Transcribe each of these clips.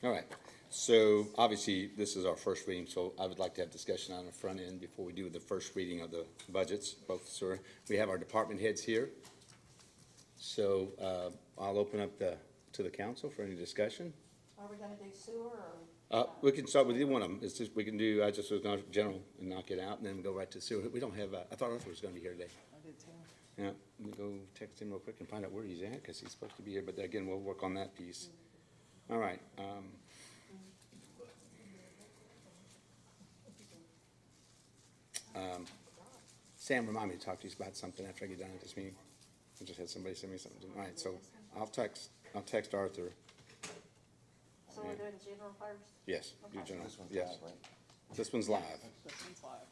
All right, so obviously, this is our first reading, so I would like to have discussion on the front end before we do the first reading of the budgets, both, sir. We have our department heads here. So, I'll open up to the council for any discussion. Are we gonna do sewer or? We can start with either one of them. It's just, we can do, I just was going general and knock it out and then go right to sewer. We don't have, I thought Arthur was gonna be here today. I did too. Yeah, let me go text him real quick and find out where he's at, because he's supposed to be here, but again, we'll work on that piece. All right, Sam, remind me to talk to you about something after I get done with this meeting. I just had somebody send me something. All right, so I'll text Arthur. So we're doing general first? Yes, do Okay. general, This one's yes. live, right? This one's live. This one's live.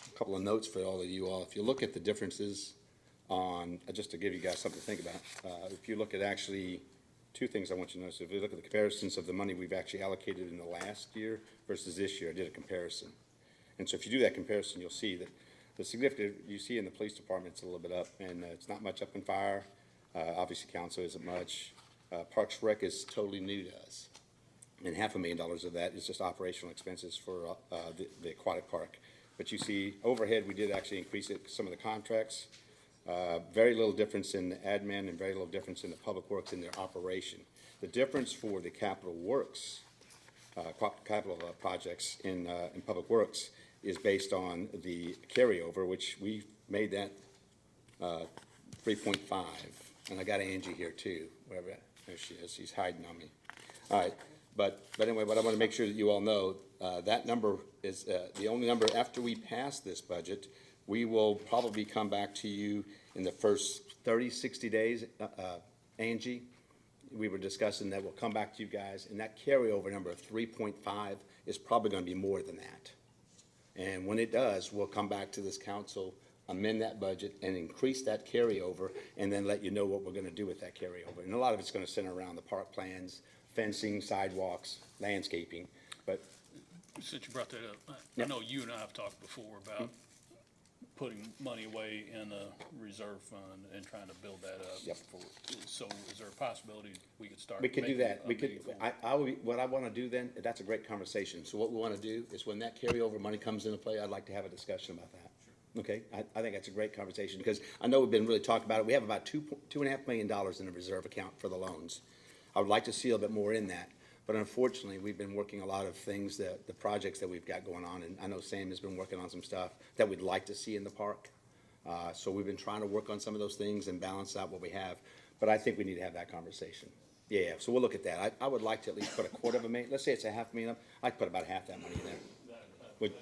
A couple of notes for all of you all. If you look at the differences on, just to give you guys something to think about, if you look at actually, two things I want you to notice. If you look at the comparisons of the money we've actually allocated in the last year versus this year, I did a comparison. And so if you do that comparison, you'll see that the significant, you see in the police department, it's a little bit up, and it's not much up in fire. Obviously, council isn't much. Parks Rec is totally new to us. And $500,000 of that is just operational expenses for the aquatic park. But you see, overhead, we did actually increase it, some of the contracts. Very little difference in the admin and very little difference in the public works in their operation. The difference for the capital works, capital projects in public works is based on the carryover, which we made that 3.5. And I got Angie here too, wherever, there she is, she's hiding on me. All right, but anyway, what I want to make sure that you all know, that number is the only number after we pass this budget. We will probably come back to you in the first 30, 60 days, Angie. We were discussing that we'll come back to you guys, and that carryover number of 3.5 is probably going to be more than that. And when it does, we'll come back to this council, amend that budget, and increase that carryover, and then let you know what we're going to do with that carryover. And a lot of it's going to center around the park plans, fencing, sidewalks, landscaping, but Since you brought that up, I Yep. know you and I have talked before about putting money away in a reserve fund and trying to build that up. Yep. So is there a possibility we could start? we could do making that. a We could, meaningful- I would, what I want to do then, that's a great conversation. So what we want to do is when that carryover money comes into play, I'd like to have a discussion about that. Okay, I think that's a great conversation, because I know we've been really talking about it. We have about $2.5 million in the reserve account for the loans. I would like to see a bit more in that, but unfortunately, we've been working a lot of things, the projects that we've got going on, and I know Sam has been working on some stuff that we'd like to see in the park. So we've been trying to work on some of those things and balance out what we have, but I think we need to have that conversation. Yeah, so we'll look at that. I would like to at least put $250,000, let's say it's $500,000, I'd put about half that money in there. Would-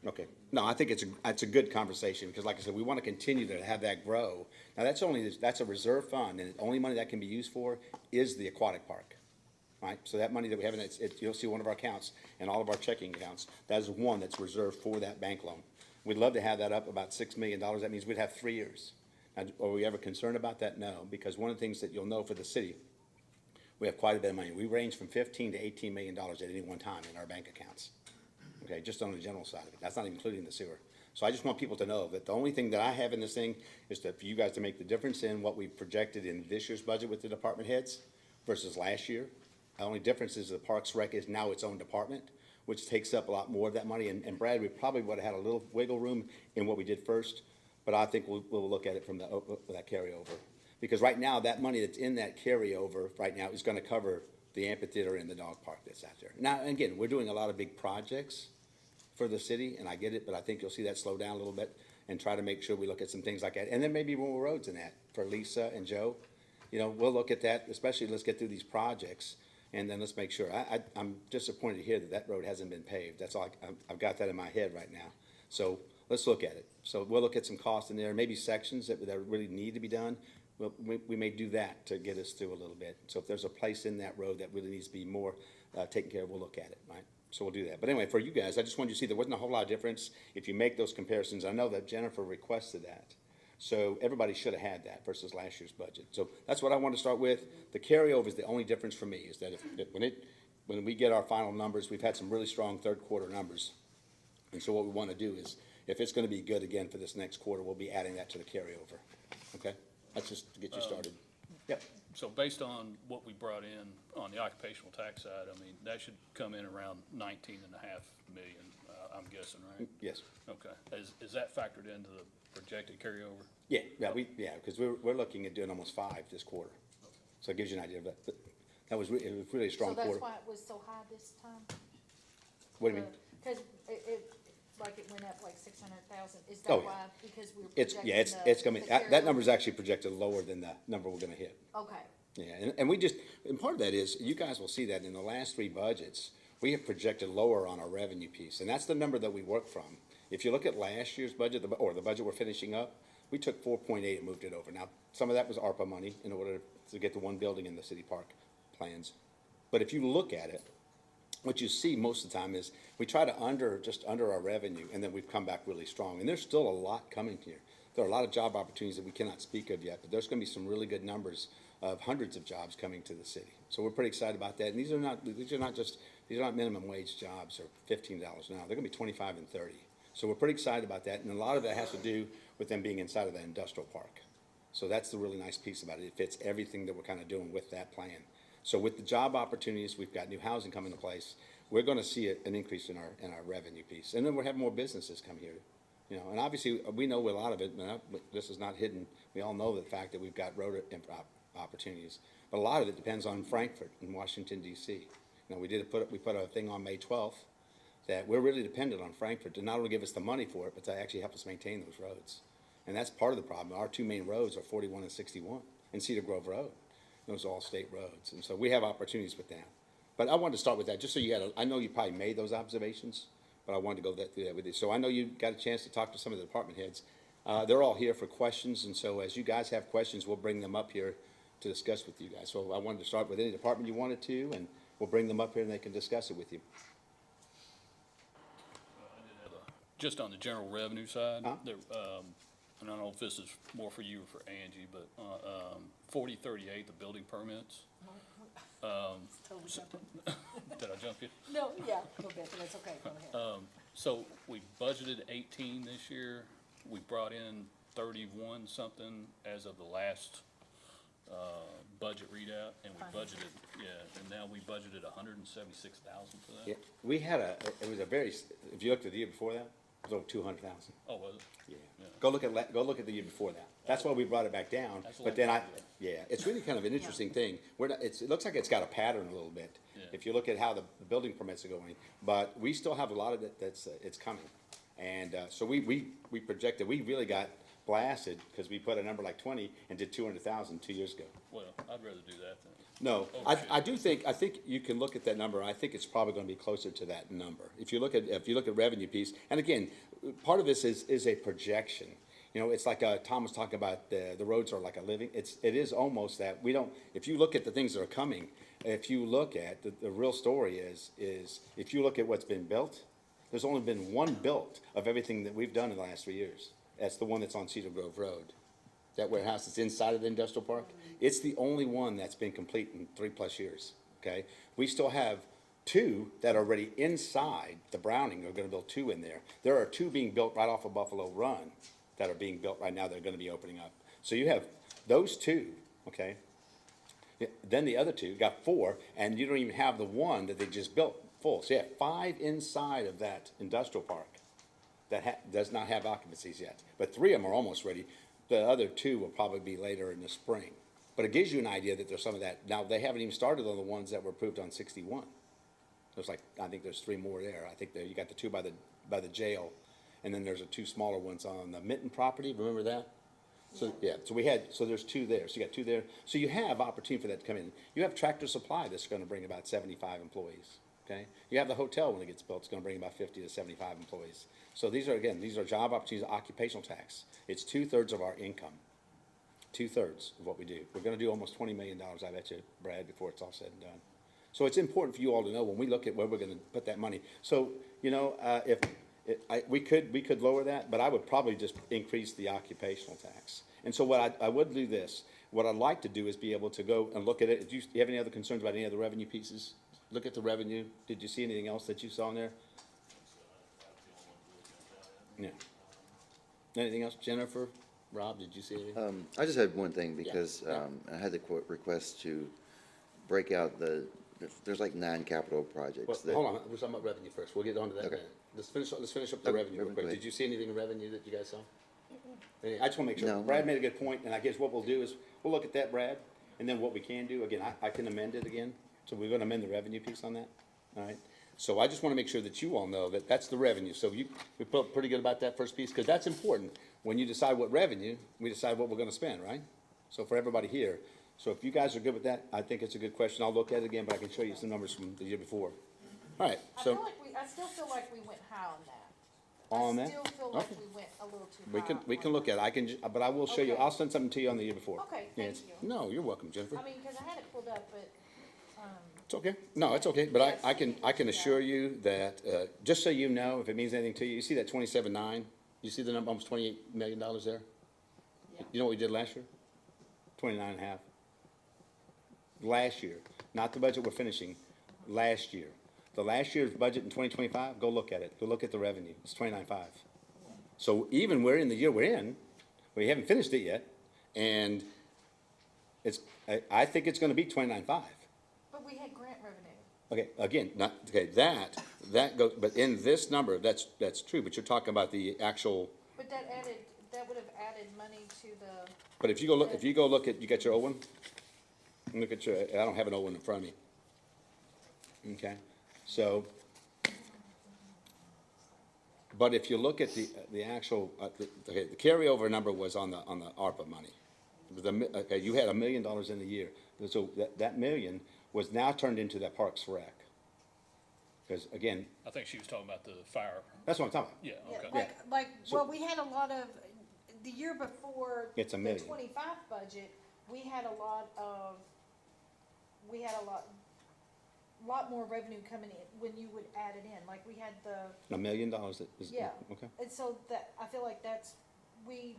Okay, no, I think it's a good conversation, because like I said, we want to continue to have that grow. Now, that's a reserve fund, and the only money that can be used for is the aquatic park. Right, so that money that we have in it, you'll see one of our accounts and all of our checking accounts, that is one that's reserved for that bank loan. We'd love to have that up about $6 million, that means we'd have 3 years. Now, are we ever concerned about that? No, because one of the things that you'll know for the city, we have quite a bit of money. We range from $15 to $18 million at any one time in our bank accounts. Okay, just on the general side of it, that's not including the sewer. So I just want people to know that the only thing that I have in this thing is for you guys to make the difference in what we've projected in this year's budget with the department heads versus last year. The only difference is the Parks Rec is now its own department, which takes up a lot more of that money. And Brad, we probably would have had a little wiggle room in what we did first, but I think we'll look at it from that carryover. Because right now, that money that's in that carryover right now is gonna cover the amphitheater and the dog park that's out there. Now, again, we're doing a lot of big projects for the city, and I get it, but I think you'll see that slow down a little bit and try to make sure we look at some things like that. And then maybe more roads in that for Lisa and Joe. You know, we'll look at that, especially let's get through these projects. And then let's make sure. I'm disappointed to hear that road hasn't been paved. That's all, I've got that in my head right now. So let's look at it. So we'll look at some costs in there, maybe sections that really need to be done. We may do that to get us through a little bit. So if there's a place in that road that really needs to be more taken care of, we'll look at it, right? So we'll do that. But anyway, for you guys, I just wanted you to see there wasn't a whole lot of difference if you make those comparisons. I know that Jennifer requested that. So everybody should have had that versus last year's budget. So that's what I want to start with. The carryover is the only difference for me, is that when we get our final numbers, we've had some really strong third quarter numbers. And so what we want to do is, if it's going to be good again for this next quarter, we'll be adding that to the carryover. Okay? That's just to get you started. Yep. So based on what we brought in on the occupational tax side, I mean, that should come in around 19.5 million, I'm guessing, right? Yes. Okay. Is that factored into the projected carryover? Yeah, because we're looking at doing almost 5 this quarter. So it gives you an idea of that. But that was, it was really a So strong that's quarter. why it was so high this time? What do you mean? Because like it went up like 600,000, is Oh, that yeah. why, because we were It's, projecting yeah, it's the gonna be, that carryover? number's actually projected lower than the number we're gonna hit. Okay, Yeah, and we just, and part of that is, you guys will see that in the last 3 budgets, we have projected lower on our revenue piece, and that's the number that we work from. If you look at last year's budget, or the budget we're finishing up, we took 4.8 and moved it over. Now, some of that was ARPA money in order to get the one building in the city park plans. But if you look at it, what you see most of the time is, we try to just under our revenue, and then we've come back really strong. And there's still a lot coming here. There are a lot of job opportunities that we cannot speak of yet, but there's gonna be some really good numbers of hundreds of jobs coming to the city. So we're pretty excited about that. And these are not minimum wage jobs or $15 an hour. They're gonna be 25 and 30. So we're pretty excited about that. And a lot of that has to do with them being inside of that industrial park. So that's the really nice piece about it. It fits everything that we're kind of doing with that plan. So with the job opportunities, we've got new housing coming into place. We're gonna see an increase in our revenue piece. And then we'll have more businesses come here. You know, and obviously, we know a lot of it, but this is not hidden. We all know the fact that we've got road opportunities. But a lot of it depends on Frankfurt and Washington DC. You know, we put a thing on May 12th that we're really dependent on Frankfurt to not only give us the money for it, but to actually help us maintain those roads. And that's part of the problem. Our 2 main roads are 41 and 61 and Cedar Grove Road. Those are all state roads. And so we have opportunities with that. But I wanted to start with that, just so you had I know you probably made those observations, but I wanted to go through that with you. So I know you got a chance to talk to some of the department heads. They're all here for questions, and so as you guys have questions, we'll bring them up here to discuss with you guys. So I wanted to start with any department you wanted to, and we'll bring them up here and they can discuss it with you. Just on the general revenue side, Huh? there, and I don't know if this is more for you or for Angie, but, 4038, the building permits, totally jumping. did I jump you? No, yeah, a little bit, but that's okay, go ahead. So we budgeted 18 this year, we brought in 31 something as of the last, budget readout, and we budgeted, and now we budgeted 176,000 for that. Yeah, we had it was a very, if you looked at the year before that, it was over 200,000. Oh, was it? Yeah. Yeah. Go look at the year before that. That's why we brought it back down. That's a But long then time ago. it's really kind of an interesting thing. We're not, it looks like it's got a pattern a little bit. Yeah. If you look at how the building permits are going, but we still have a lot of it that's, it's coming. And, so we projected, we really got blasted because we put a number like 20 and did 200,000 2 years ago. Well, I'd rather do that than. No, Oh, I think you can look at that number, and I think it's probably gonna be closer to that number. If you look at revenue piece, and again, part of this is a projection. You know, it's like, Tom was talking about, the roads are like a living, it is almost that, if you look at the things that are coming, if you look at, the real story is, if you look at what's been built, there's only been one built of everything that we've done in the last 3 years. That's the one that's on Cedar Grove Road. That warehouse that's inside of the industrial park, it's the only one that's been complete in 3+ years, okay? We still have 2 that are already inside the Browning, are gonna build 2 in there. There are 2 being built right off of Buffalo Run that are being built right now, that are gonna be opening up. So you have those 2, okay? Yeah, then the other 2, got 4, and you don't even have the one that they just built full. So you have 5 inside of that industrial park that does not have occupancies yet. But 3 of them are almost ready. The other 2 will probably be later in the spring. But it gives you an idea that there's some of that. Now, they haven't even started on the ones that were approved on 61. There's I think there's 3 more there. I think you got the 2 by the jail, and then there's 2 smaller ones on the Minton property. Remember that? So, yeah, so there's 2 there. So you got 2 there. So you have opportunity for that to come in. You have Tractor Supply that's gonna bring about 75 employees, okay? You have the hotel when it gets built, it's gonna bring about 50 to 75 employees. So these are job opportunities, occupational tax. It's 2/3 of our income. 2/3 of what we do. We're gonna do almost $20 million, I bet you, Brad, before it's all said and done. So it's important for you all to know when we look at where we're gonna put that money. So, you know, we could lower that, but I would probably just increase the occupational tax. And so what I would do this, what I'd like to do is be able to go and look at it. Do you have any other concerns about any other revenue pieces? look at the revenue. Did you see anything else that you saw in there? Yeah. Anything else? Jennifer, Rob, did you see anything? I just had one thing because yeah. I had the request to break out there's like 9 capital projects. Well, that- hold on, we're talking about revenue first. We'll get on to that in a Okay. minute. Let's finish up the Okay, revenue real go quick. ahead. Did you see anything in revenue that you guys saw? I just wanna make sure. No. Brad made a good point, and I guess what we'll do is, we'll look at that, Brad, and then what we can do, again, I can amend it again. So we're gonna amend the revenue piece on that, all right? So I just wanna make sure that you all know that that's the revenue. So we felt pretty good about that first piece, cause that's important. When you decide what revenue, we decide what we're gonna spend, right? So for everybody here, so if you guys are good with that, I think it's a good question. I'll look at it again, but I can show you some numbers from the year before. All right, I so. feel like I still feel like we went high on that. On that? I still feel like Okay. we went a little too We high. can on look that. at it, I can, but I will show you, Okay. I'll send something to you on the year before. Okay, Yeah, thank it's- you. No, you're welcome, Jennifer. I mean, cause I had it pulled up, but, It's okay, no, it's okay, but Yes, I can yeah. assure you that, just so you know, if it means anything to you, you see that 27.9? You see the number, almost $28 million there? yeah. You know what we did last year? 29.5. Last year, not the budget we're finishing, last year. The last year's budget in 2025, go look at it, go look at the revenue, it's 29.5. So even we're in the year we're in, we haven't finished it yet, and I think it's gonna be 29.5. But we had grant revenue. Okay, again, that goes, but in this number, that's true, but you're talking about the actual, But that would have added money to the, but if you go look at, you got your old one? Look at your, I don't have an old one in front of me. Okay, so, but if you look at the actual, okay, the carryover number was on the ARPA money. Okay, you had $1 million in the year, so that million was now turned into that Parks Rec. Because again, I think she was talking about the fire, that's what I'm talking about. yeah, yeah, okay. well, we had a lot of, the year before. It's $1 million. The 25 budget, we had a lot more revenue coming in when you would add it in, like we had the, $1 million that is, yeah. okay. And so that, I feel like we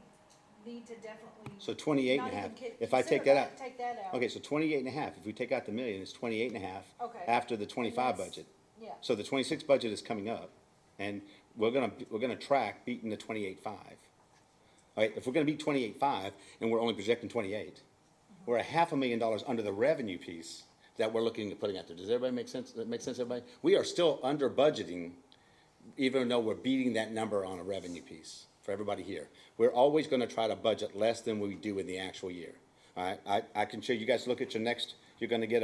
need to definitely. So 28 and a not half. even If I consider take that out, Take that out. okay, so 28 and a half. If we take out the million, it's 28 and a half. Okay. After the 25 Yes. budget. Yeah, So the 26 budget is coming up, and we're gonna track beating the 28.5. All right, if we're gonna beat 28.5 and we're only projecting 28, we're $500,000 under the revenue piece that we're looking at putting out there. Does everybody make sense? That make sense, everybody? We are still under budgeting, even though we're beating that number on a revenue piece for everybody here. We're always gonna try to budget less than we do in the actual year. All right, I can show you guys, look at your next, you're gonna get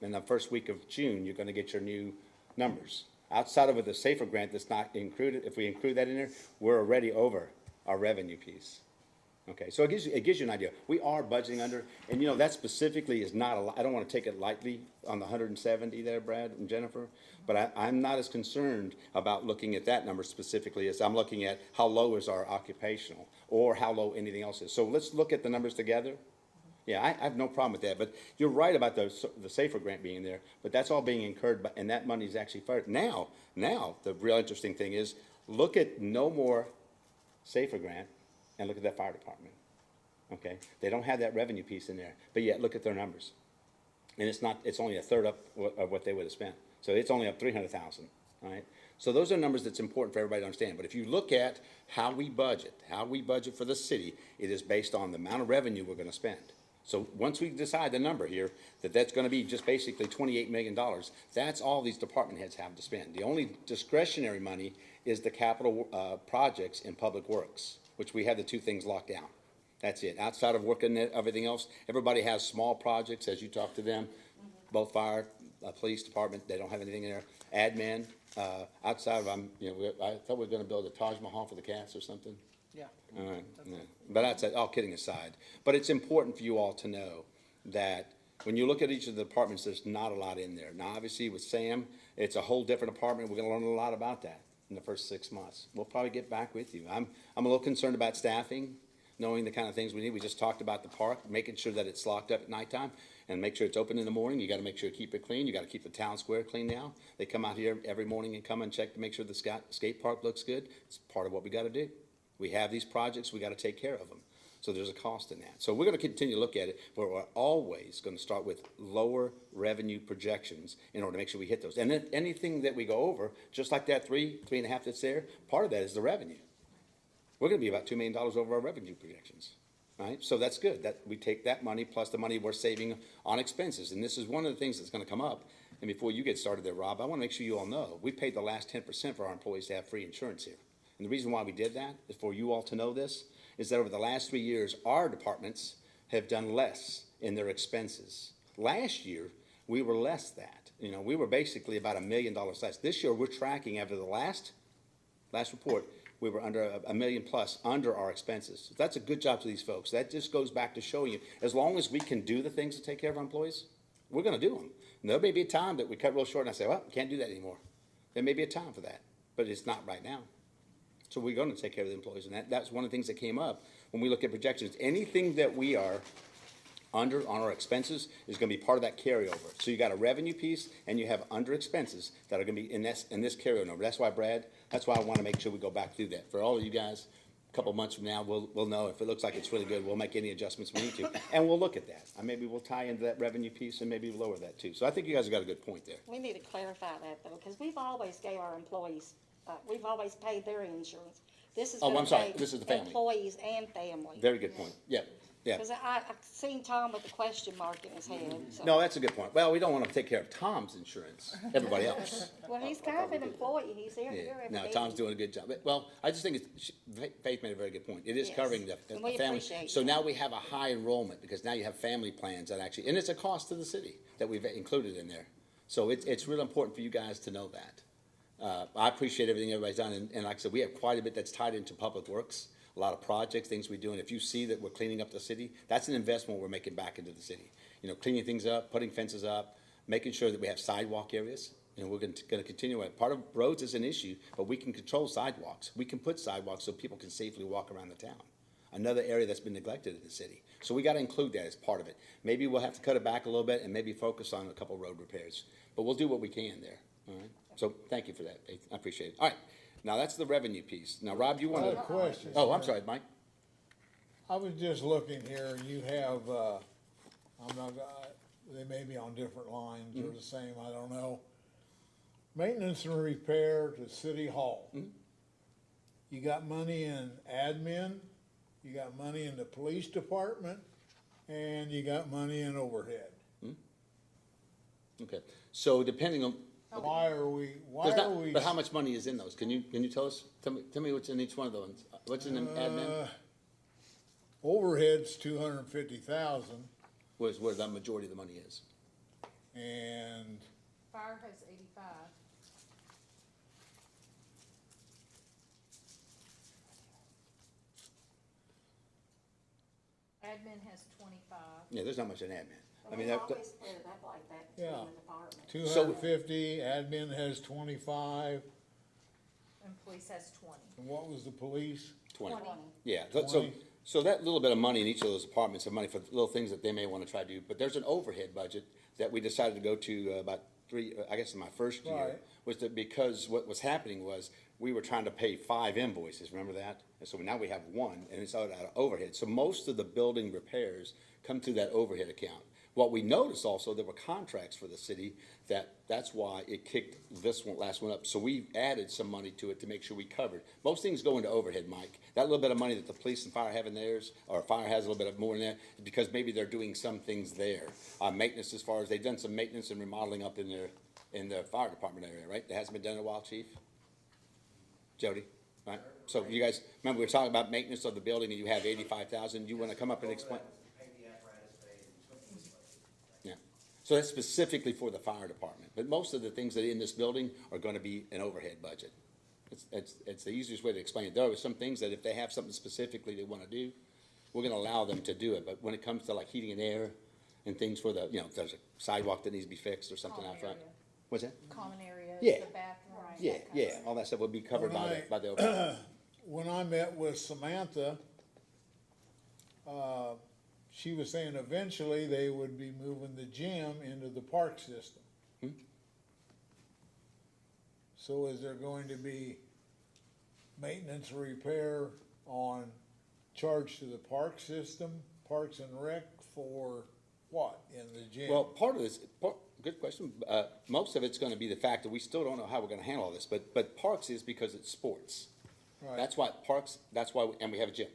in the first week of June, you're gonna get your new numbers. Outside of the SAFER grant that's not included, if we include that in there, we're already over our revenue piece. Okay, so it gives you an idea. We are budgeting under, and that specifically is not a lot. I don't wanna take it lightly on the 170 there, Brad and Jennifer, but I'm not as concerned about looking at that number specifically as I'm looking at how low is our occupational, or how low anything else is. So let's look at the numbers together. Yeah, I have no problem with that, but you're right about the SAFER grant being there, but that's all being incurred, and that money is actually fired. Now, the real interesting thing is, look at no more SAFER grant, and look at that fire department, okay? They don't have that revenue piece in there, but yet, look at their numbers. And it's only a third up of what they would have spent, so it's only up 300,000, all right? So those are numbers that's important for everybody to understand, but if you look at how we budget for the city, it is based on the amount of revenue we're gonna spend. So once we decide the number here, that's gonna be just basically $28 million, that's all these department heads have to spend. The only discretionary money is the capital, projects in Public Works, which we have the two things locked down. That's it. Outside of working at everything else, everybody has small projects, as you talk to them, both fire, police department, they don't have anything in there. Admin, outside of, I thought we were gonna build a Taj Mahal for the cats or something. Yeah. All right, yeah. But that's, all kidding aside, but it's important for you all to know that when you look at each of the departments, there's not a lot in there. Now, obviously with Sam, it's a whole different department, we're gonna learn a lot about that in the first 6 months. We'll probably get back with you. I'm a little concerned about staffing, knowing the kind of things we need. We just talked about the park, making sure that it's locked up at nighttime, and make sure it's open in the morning. You gotta make sure you keep it clean, you gotta keep the town square clean now. They come out here every morning and come and check to make sure the skate park looks good. It's part of what we gotta do. We have these projects, we gotta take care of them. So there's a cost in that. So we're gonna continue to look at it, but we're always gonna start with lower revenue projections in order to make sure we hit those. And then anything that we go over, just like that 3.5 that's there, part of that is the revenue. We're gonna be about $2 million over our revenue projections, right? So that's good, that we take that money plus the money we're saving on expenses. And this is one of the things that's gonna come up. And before you get started there, Rob, I wanna make sure you all know, we paid the last 10% for our employees to have free insurance here. And the reason why we did that is for you all to know this, is that over the last 3 years, our departments have done less in their expenses. Last year, we were less that. You know, we were basically about $1 million less. This year, we're tracking after the last report, we were under $1 million plus under our expenses. That's a good job to these folks. That just goes back to showing you, as long as we can do the things to take care of our employees, we're gonna do them. And there may be a time that we cut real short and I say, well, we can't do that anymore. There may be a time for that, but it's not right now. So we're gonna take care of the employees, and that's one of the things that came up when we look at projections. Anything that we are under on our expenses is gonna be part of that carryover. So you got a revenue piece and you have under expenses that are gonna be in this carryover. That's why, Brad, that's why I wanna make sure we go back through that. For all of you guys, a couple months from now, we'll know if it looks like it's really good, we'll make any adjustments we need to. And we'll look at that. And maybe we'll tie into that revenue piece and maybe lower that too. So I think you guys have got a good point there. We need to clarify that though, because we've always gave our employees, we've always paid their insurance. This is Oh, gonna I'm sorry. pay This is the family. employees and family. Very good point. Yeah, yeah. Because I seen Tom with the question mark in his head, so. No, that's a good point. Well, we don't wanna take care of Tom's insurance, everybody else. Well, he's kind of an employee, he's here Yeah, every no, day. Tom's doing a good job. Well, I just think Faith made a very good point. It is Yes, covering the and we family. appreciate So that. now we have a high enrollment because now you have family plans that actually, and it's a cost to the city that we've included in there. So it's really important for you guys to know that. I appreciate everything everybody's done, and like I said, we have quite a bit that's tied into public works, a lot of projects, things we do, and if you see that we're cleaning up the city, that's an investment we're making back into the city. You know, cleaning things up, putting fences up, making sure that we have sidewalk areas. You know, we're gonna continue it. Part of roads is an issue, but we can control sidewalks. We can put sidewalks so people can safely walk around the town. Another area that's been neglected in the city. So we gotta include that as part of it. Maybe we'll have to cut it back a little bit and maybe focus on a couple road repairs, but we'll do what we can there, all right? So thank you for that, Faith. I appreciate it. All right, now that's the revenue piece. Now, Rob, you I wanna? have a question. Oh, I'm sorry, Mike. I was just looking here, you have, I'm not, they may be on different lines or the same, I don't know. Maintenance and repair to City Hall. You got money in admin, you got money in the police department, and you got money in overhead. Okay, so depending on, Why are we, but how much money is in those? Can you tell us? Tell me what's in each one of those. What's in the admin? Overhead's 250,000, Where that majority of the money is? and Fire has 85. Admin has 25. Yeah, there's not much in admin. I And mean, we that, always split it up like that between Yeah. the departments. 250, admin has 25, And police has 20. and what was the police? 20. 20. Yeah, 20. so that little bit of money in each of those departments are money for little things that they may wanna try to do, but there's an overhead budget that we decided to go to about I guess in my first year, Right. was that because what was happening was, we were trying to pay 5 invoices, remember that? And so now we have one, and it's out of overhead, so most of the building repairs come through that overhead account. What we noticed also, there were contracts for the city, that's why it kicked this one, last one up. So we added some money to it to make sure we covered. Most things go into overhead, Mike. That little bit of money that the police and fire have in theirs, or fire has a little bit more in there, because maybe they're doing some things there. Maintenance, as far as, they've done some maintenance and remodeling up in their fire department area, right? That hasn't been done in a while, chief? Jody, right? So you guys, remember we were talking about maintenance of the building, and you have 85,000, you wanna come up and explain? Yeah, so that's specifically for the fire department, but most of the things that are in this building are gonna be an overhead budget. It's the easiest way to explain it. There are some things that if they have something specifically they wanna do, we're gonna allow them to do it, but when it comes to like heating and air and things for the, if there's a sidewalk that needs to be fixed or something out front. Area. What's that? Common areas, Yeah. the bathrooms. Yeah, that kind of yeah, all that stuff will be covered When I- by the overhead. When I met with Samantha, she was saying eventually they would be moving the gym into the park system. So is there going to be maintenance or repair on charged to the park system, Parks and Rec for what in the gym? Well, part of this, good question. Most of it's gonna be the fact that we still don't know how we're gonna handle all this, but parks is because it's sports. Right. That's why parks, and we have a gym.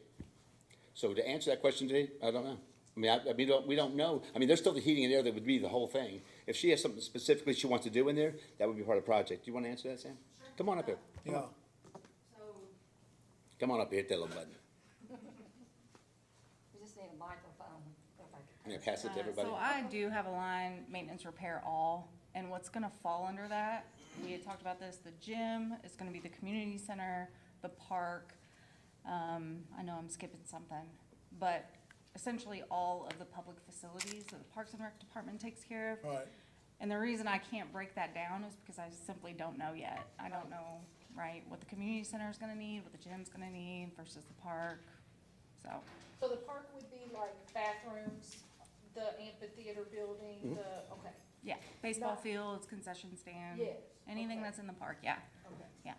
So to answer that question today, I don't know. I mean, we don't know. I mean, there's still the heating and air that would be the whole thing. If she has something specifically she wants to do in there, that would be part of the project. Do you wanna answer that, Sam? Come on up here. Yeah, Come on up here, hit that little button. We just need a microphone. if I could- Yeah, pass it to everybody. So I do have a line, maintenance repair all, and what's gonna fall under that, we had talked about this, the gym is gonna be the community center, the park. I know I'm skipping something, but essentially all of the public facilities that the Parks and Rec Department takes care of. right. And the reason I can't break that down is because I simply don't know yet. I don't know, right, what the community center is gonna need, what the gym's gonna need versus the park, so. So the park would be like bathrooms, the amphitheater building, okay, Yeah, baseball Not- fields, concession stand. Yes, Anything okay. that's in the park, yeah, okay. yeah.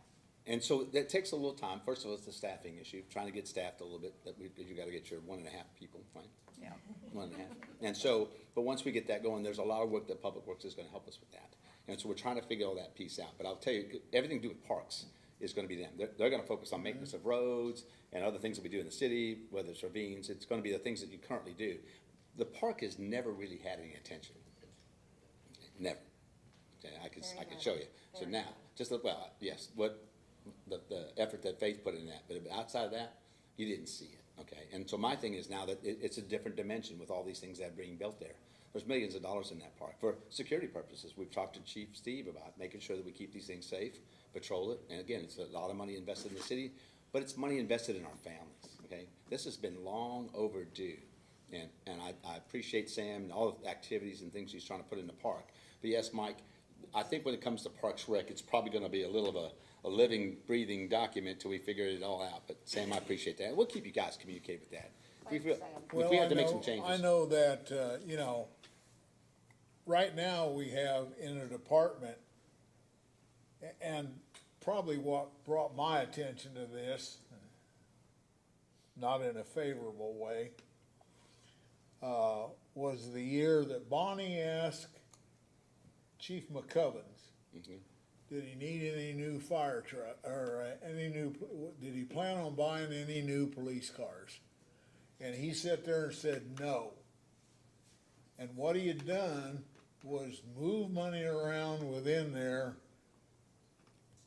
And so that takes a little time. First of all, it's the staffing issue, trying to get staffed a little bit, you gotta get your 1.5 people, right? Yeah. 1.5. And so, but once we get that going, there's a lot of work that Public Works is gonna help us with that. And so we're trying to figure all that piece out. But I'll tell you, everything to do with parks is gonna be them. They're gonna focus on maintenance of roads and other things that we do in the city, whether it's ravines, it's gonna be the things that you currently do. The park has never really had any attention. Never. Okay, I could show you. So now, just look, well, yes, the effort that Faith put in that, but outside of that, you didn't see it, okay? And so my thing is now that it's a different dimension with all these things that are being built there. There's millions of dollars in that park for security purposes. We've talked to Chief Steve about making sure that we keep these things safe, patrol it, and again, it's a lot of money invested in the city, but it's money invested in our families, okay? This has been long overdue, and I appreciate Sam and all the activities and things he's trying to put in the park. But yes, Mike, I think when it comes to Parks Rec, it's probably gonna be a little of a living, breathing document till we figure it all out. But Sam, I appreciate that. We'll keep you guys communicate with that. Thanks, If Sam. we have to make some changes. I know that, right now we have in a department, and probably what brought my attention to this, not in a favorable way, was the year that Bonnie asked Chief McCubbins, did he need any new fire truck, or did he plan on buying any new police cars? And he sat there and said no. And what he had done was move money around within there,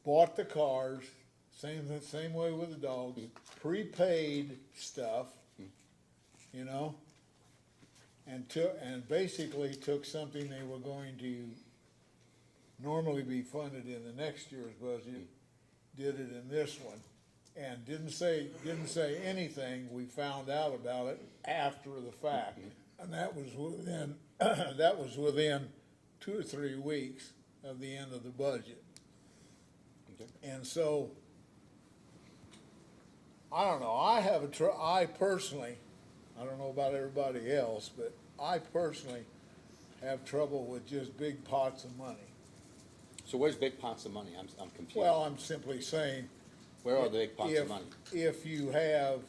bought the cars, same way with the dogs, prepaid stuff, and basically took something they were going to normally be funded in the next year's budget, did it in this one, and didn't say anything. We found out about it after the fact, and that was within 2 or 3 weeks of the end of the budget. Okay. And so, I don't know, I personally, I don't know about everybody else, but I personally have trouble with just big pots of money. So where's big pots of money? I'm confused. Well, I'm simply saying, Where are the big pots of money? if you have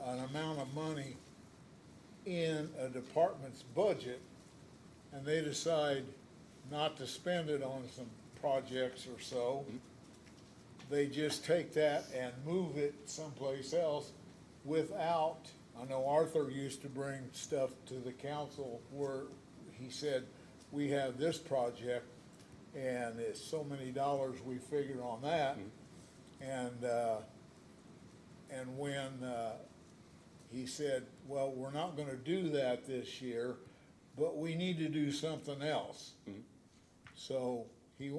an amount of money in a department's budget, and they decide not to spend it on some projects or so, they just take that and move it someplace else without, I know Arthur used to bring stuff to the council where he said, we have this project, and it's so many dollars we figured on that. And when he said, well, we're not gonna do that this year, but we need to do something else. So he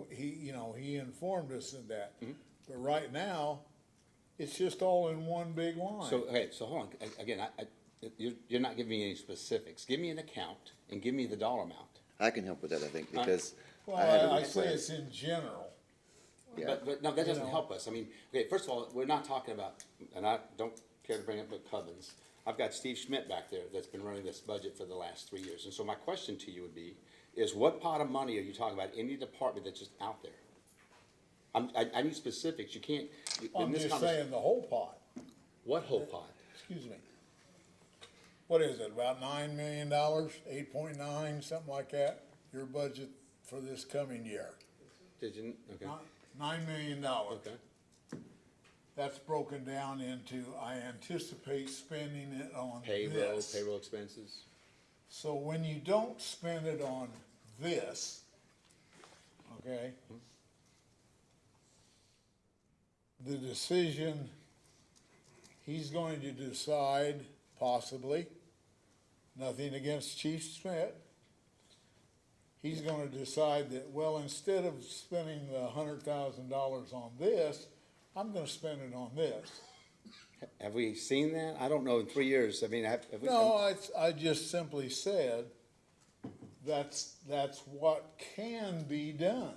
informed us of that. But right now, it's just all in one big line. So, okay, so hold on. Again, you're not giving me any specifics. Give me an account and give me the dollar amount. I can help with that, I think, because I Well, have I it say in it's in general. Yeah. But no, that doesn't know. help us. I mean, okay, first of all, we're not talking about, and I don't care to bring up McCubbins. I've got Steve Schmidt back there that's been running this budget for the last 3 years. And so my question to you would be, is what pot of money are you talking about, any department that's just out there? I need specifics, you can't, in I'm this just conversation. saying the whole pot, What whole pot? excuse me. What is it, about $9 million, 8.9, something like that, your budget for this coming year? Did you, okay, $9 million. okay, That's broken down into, I anticipate spending it on payroll, this. payroll expenses, So when you don't spend it on this, okay? The decision, he's going to decide, possibly, nothing against Chief Smith. He's gonna decide that, well, instead of spending the $100,000 on this, I'm gonna spend it on this. have we seen that? I don't know, in 3 years, I mean, have we? No, I just simply said, that's what can be done.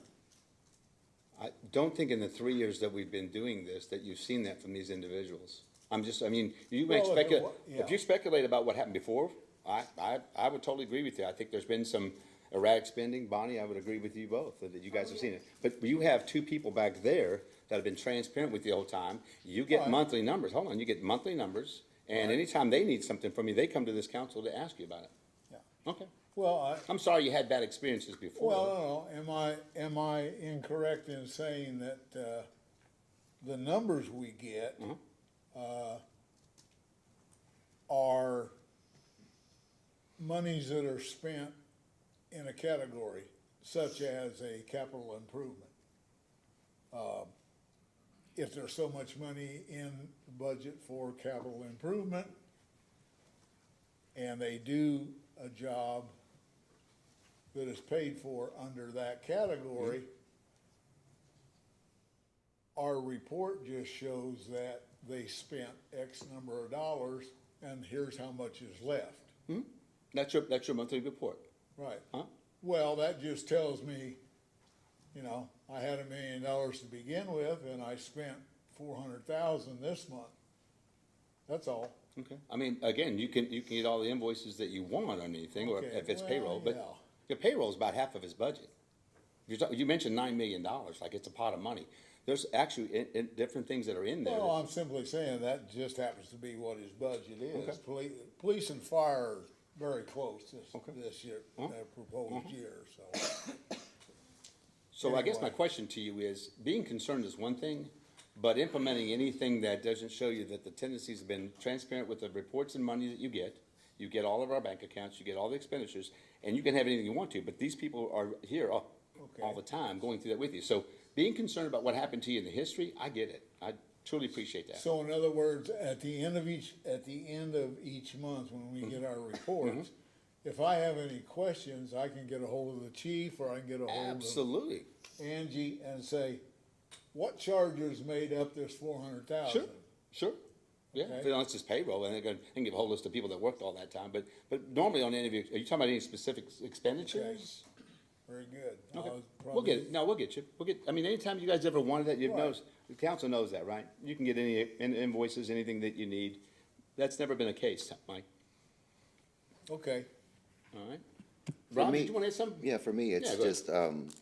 I don't think in the 3 years that we've been doing this, that you've seen that from these individuals. I mean, you may Well, speculate, yeah. if you speculate about what happened before, I would totally agree with you. I think there's been some erratic spending. Bonnie, I would agree with you both, that you guys have seen it. But you have two people back there that have been transparent with you the whole time. You get Right. monthly numbers, hold on, you get monthly numbers, and Right. anytime they need something from you, they come to this council to ask you about it. Yeah. Okay. Well, I'm sorry you had bad experiences before. well, no, am I incorrect in saying that, the numbers we get, are monies that are spent in a category such as a capital improvement? If there's so much money in the budget for capital improvement, and they do a job that is paid for under that category, our report just shows that they spent X number of dollars, and here's how much is left. That's your monthly report, Right. huh? Well, that just tells me, you know, I had $1 million to begin with, and I spent 400,000 this month. That's all. Okay. I mean, again, you can get all the invoices that you want on anything, or Okay, if it's well, payroll, but yeah. your payroll is about half of his budget. You mentioned $9 million, like it's a pot of money. There's actually different things that are in there. Well, I'm simply saying that just happens to be what his budget is. Okay. Police and fire are very close Okay. this year, Huh? their proposed year, so. So I guess my Anyway. question to you is, being concerned is one thing, but implementing anything that doesn't show you that the tendencies have been transparent with the reports and money that you get all of our bank accounts, you get all the expenditures, and you can have anything you want to, but these people are here all Okay. the time, going through that with you. So being concerned about what happened to you in the history, I get it. I truly appreciate that. So in other words, at the end of each month, when we get our reports, if I have any questions, I can get a hold of the chief, or I can get a hold of Absolutely. Angie and say, what charges made up this 400,000? Sure. Yeah, Okay. if it's just payroll, and they can give a whole list of people that worked all that time, but normally on any of you, are you talking about any specific expenditures? Very good. Okay, I was we'll get it, no, we'll get you, I mean, anytime you guys ever wanted that, you've Right. knows, the council knows that, right? You can get any invoices, anything that you need, that's never been a case, Mike, Okay, all right? Rob, me- did you wanna add something? Yeah, for me, it's Yeah, go ahead. just,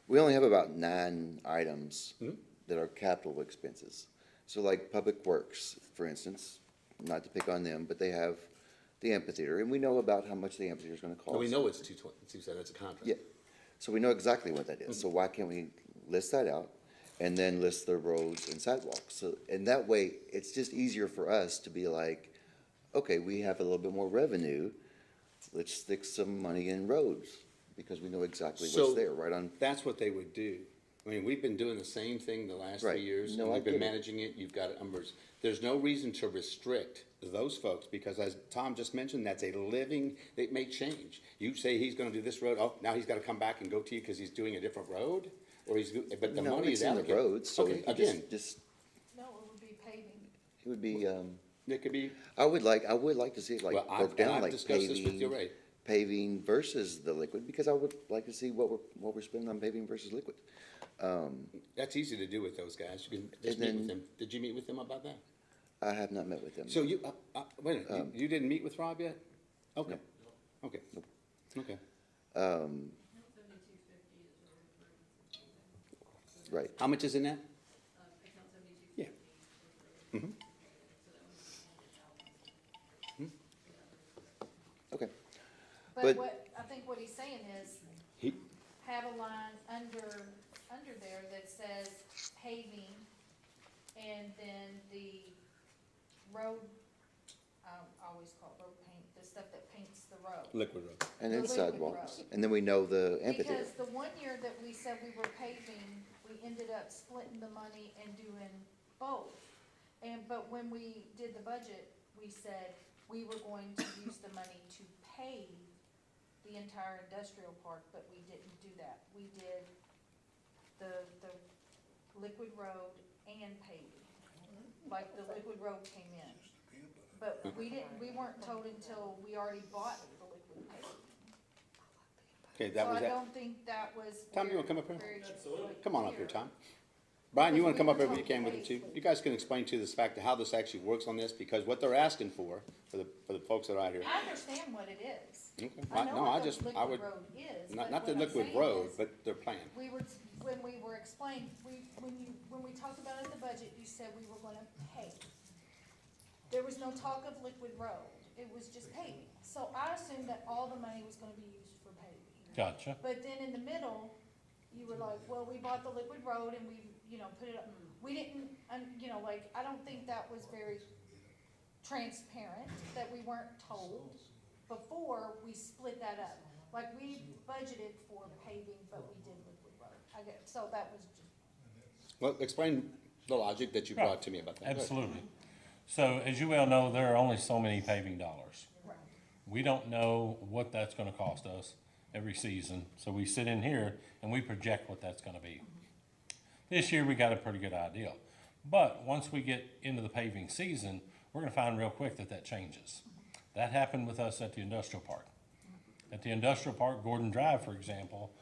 we only have about 9 items Hmm? that are capital expenses. So like Public Works, for instance, not to pick on them, but they have the amphitheater, and we know about how much the amphitheater is gonna cost. So we know it's 220, you said that's a contract. Yeah, so we know exactly what that is, so why can't we list that out, and then list the roads and sidewalks? So, and that way, it's just easier for us to be like, okay, we have a little bit more revenue, let's stick some money in roads, because we know exactly So- what's there, right on. That's what they would do. I mean, we've been doing the same thing the last 3 Right. years, No, and I we've been get it. managing it, you've got numbers. There's no reason to restrict those folks, because as Tom just mentioned, that's a living, it may change. You say he's gonna do this road, oh, now he's gotta come back and go to you because he's doing a different road? Or but the No, money it's is in the allocated. roads, so Okay, it could again, just, No, it would be paving. it would be, it could be, I would like to see it like well, broke down, I've like discussed this with you, right? paving versus the liquid, because I would like to see what we're spending on paving versus liquid. That's easy to do with those guys, you can just And meet with then- them. Did you meet with them about that? I have not met with them. So you, wait a minute, you didn't meet with Rob yet? Okay, okay, okay. Right. How much is in that? Yeah. Okay. But But- what, I think what he's saying is, He, have a line under there that says paving, and then the road, I always call it road paint, the stuff that paints the road. liquid road. And then The liquid sidewalks, road. and then we know the amphitheater. Because the one year that we said we were paving, we ended up splitting the money and doing both. But when we did the budget, we said we were going to use the money to pave the entire industrial park, but we didn't do that. We did the liquid road and paving, like the liquid road came in. But we weren't told until we already bought the liquid paving. Okay, that was So I that. don't think that was. Tom, you wanna come up here? very Come on up here, clear. Tom. Brian, you Because wanna we come up were here when you can with it too? You guys can explain to this fact of how this actually works on this, because what they're asking for the folks that are out here. I understand what it is. Okay. I know No, I what the just, I liquid would, road is, not but the what I'm liquid saying road, is, but their plan. when we were explained, when we talked about it at the budget, you said we were gonna pay. There was no talk of liquid road, it was just paving. So I assumed that all the money was gonna be used for paving. Gotcha. But then in the middle, you were like, well, we bought the liquid road and we, put it up. We didn't, like, I don't think that was very transparent, that we weren't told before we split that up. Like, we budgeted for paving, but we did liquid road. So that was just, Well, explain the logic that you brought to me about that. Go ahead. Absolutely. So as you well know, there are only so many paving dollars. right. We don't know what that's gonna cost us every season, so we sit in here and we project what that's gonna be. This year, we got a pretty good idea. But once we get into the paving season, we're gonna find real quick that changes. That happened with us at the industrial park. At the industrial park, Gordon Drive, for example,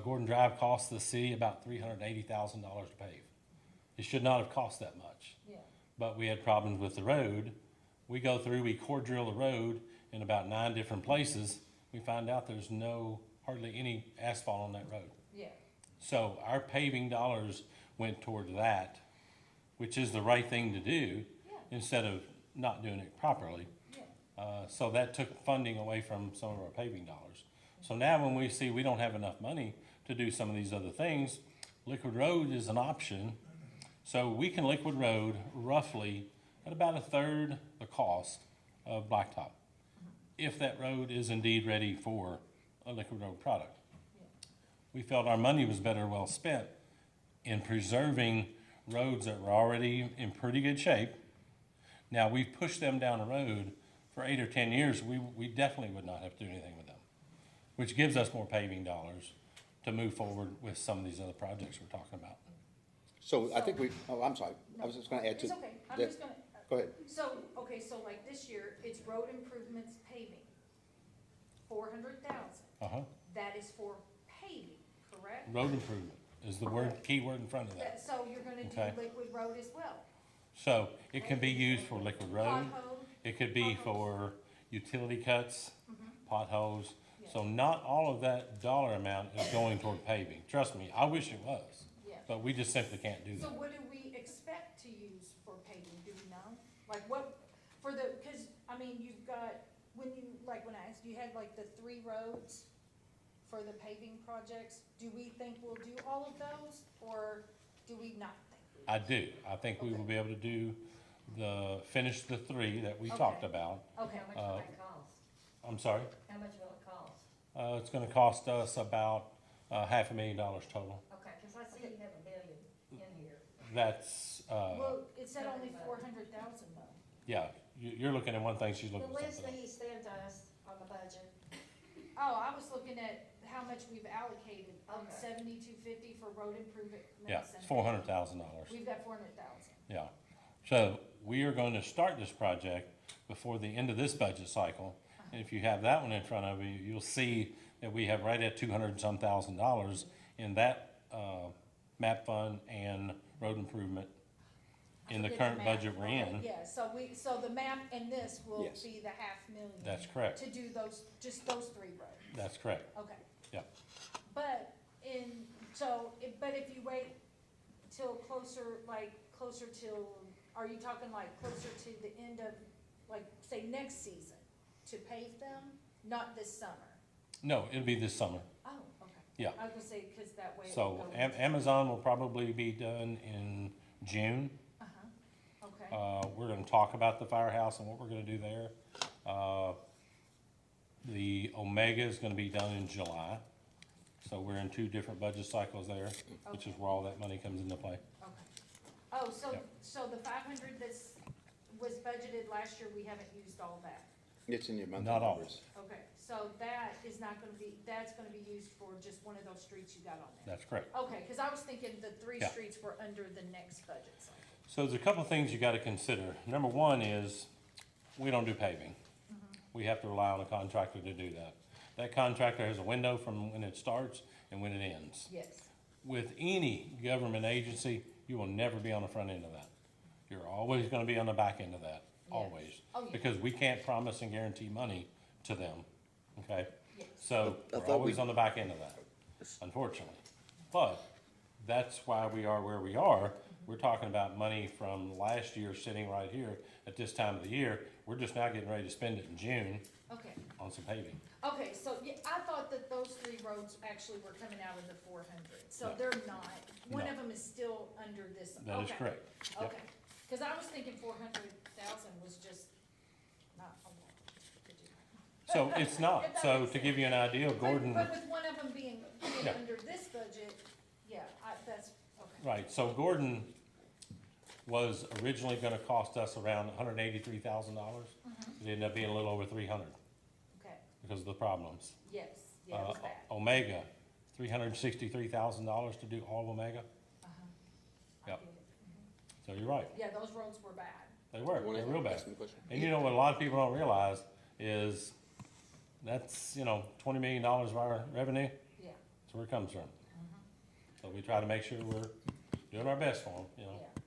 Gordon Drive cost the city about $380,000 to pave. It should not have cost that much. Yeah. But we had problems with the road. We go through, we core drill the road in about 9 different places. We find out there's hardly any asphalt on that road. Yeah. So our paving dollars went toward that, which is the right thing to do, Yeah. instead of not doing it properly. Yeah. So that took funding away from some of our paving dollars. So now when we see we don't have enough money to do some of these other things, liquid road is an option. So we can liquid road roughly at about a third the cost of blacktop, if that road is indeed ready for a liquid road product. We felt our money was better well spent in preserving roads that were already in pretty good shape. Now, we've pushed them down the road for 8 or 10 years, we definitely would not have to do anything with them, which gives us more paving dollars to move forward with some of these other projects we're talking about. So I think I'm sorry, I was just gonna add to. It's okay, I'm the- just gonna. Go ahead. So like this year, it's road improvements paving, 400,000. Uh-huh. That is for paving, correct? Road improvement is the word, key word in front of that. So you're gonna Okay. do liquid road as well? So it can be used for liquid road, Pothole? it could be for utility cuts, potholes. Yeah. So not all of that dollar amount is going toward paving. Trust me, I wish it was, Yeah. but we just simply can't do So that. what do we expect to use for paving, do we know? Like what, cause, you've got, when I asked, you had like the 3 roads for the paving projects. Do we think we'll do all of those, or do we not think? we will? I do. I think we will be able to finish the 3 that we talked Okay. about. Okay, How much will that cost? I'm sorry? How much will it cost? It's gonna cost us about $500,000 total. Okay, cause I see you have $1 billion in here. That's, well, it said only 400,000 though. yeah, you're looking at one thing, she's The looking at list that something else. he sent us on the budget, Oh, I was looking at how much we've allocated, Okay. 7,250 for road improvement. Yeah, it's $400,000. We've got 400,000. Yeah. So we are going to start this project before the end of this budget cycle. And if you have that one in front of you, you'll see that we have right at 200 and some $1,000 in that MAP fund and road improvement in the Forget current map. budget we're Okay, in. Yeah, so the map and this will Yes. be the 500,000. That's correct. To do just those 3 roads. That's correct. Okay. Yeah. But if you wait till closer, like, closer till, are you talking like closer to the end of, like, say, next season to pave them? Not this summer? No, it'll be this summer. Oh, okay. Yeah. I was gonna say, cause that way. it So would go into- Amazon will probably be done in June. Okay, We're gonna talk about the firehouse and what we're gonna do there. The Omega is gonna be done in July. So we're in 2 different budget cycles there, which is where all that money comes into play. okay. Oh, so, Yep. so the 500 was budgeted last year, we haven't used all that? It's in your monthly Not all. numbers. Okay, so that is not gonna be, that's gonna be used for just one of those streets you got on there? That's correct. Okay, cause I was thinking the 3 Yeah. streets were under the next budget cycle. So there's a couple of things you gotta consider. Number one is, we don't do paving. We have to rely on a contractor to do that. That contractor has a window from when it starts and when it ends. Yes. With any government agency, you will never be on the front end of that. You're always gonna be on the back end of that, always. Oh, yeah. Because we can't promise and guarantee money to them, okay? Yes. So, I we're thought always we- on the back end of that, unfortunately. But, that's why we are where we are. We're talking about money from last year sitting right here at this time of the year. We're just now getting ready to spend it in June Okay, on some paving. okay, so, yeah, I thought that those 3 roads actually were coming out of the 400, so No. they're not. One No. of them is still under this. That is Okay. correct. Yep. Okay, cause I was thinking 400,000 was just not a lot. Could you- So, it's not. If that So, makes to give you an idea, Gordon. But with one of them being Yeah. under this budget, yeah, that's, okay. Right, so Gordon was originally gonna cost us around $183,000. It ended up being a little over 300 Okay, because of the problems. yes, yeah, it was bad. Omega, $363,000 to do all of Omega. I Yep. get it. So you're right, Yeah, those roads were bad. they were, Wanna they're real bad. ask me a question? And you know what a lot of people don't realize is that's, $20 million of our revenue, Yeah, that's where it comes from. So we try to make sure we're doing our best for them, yeah.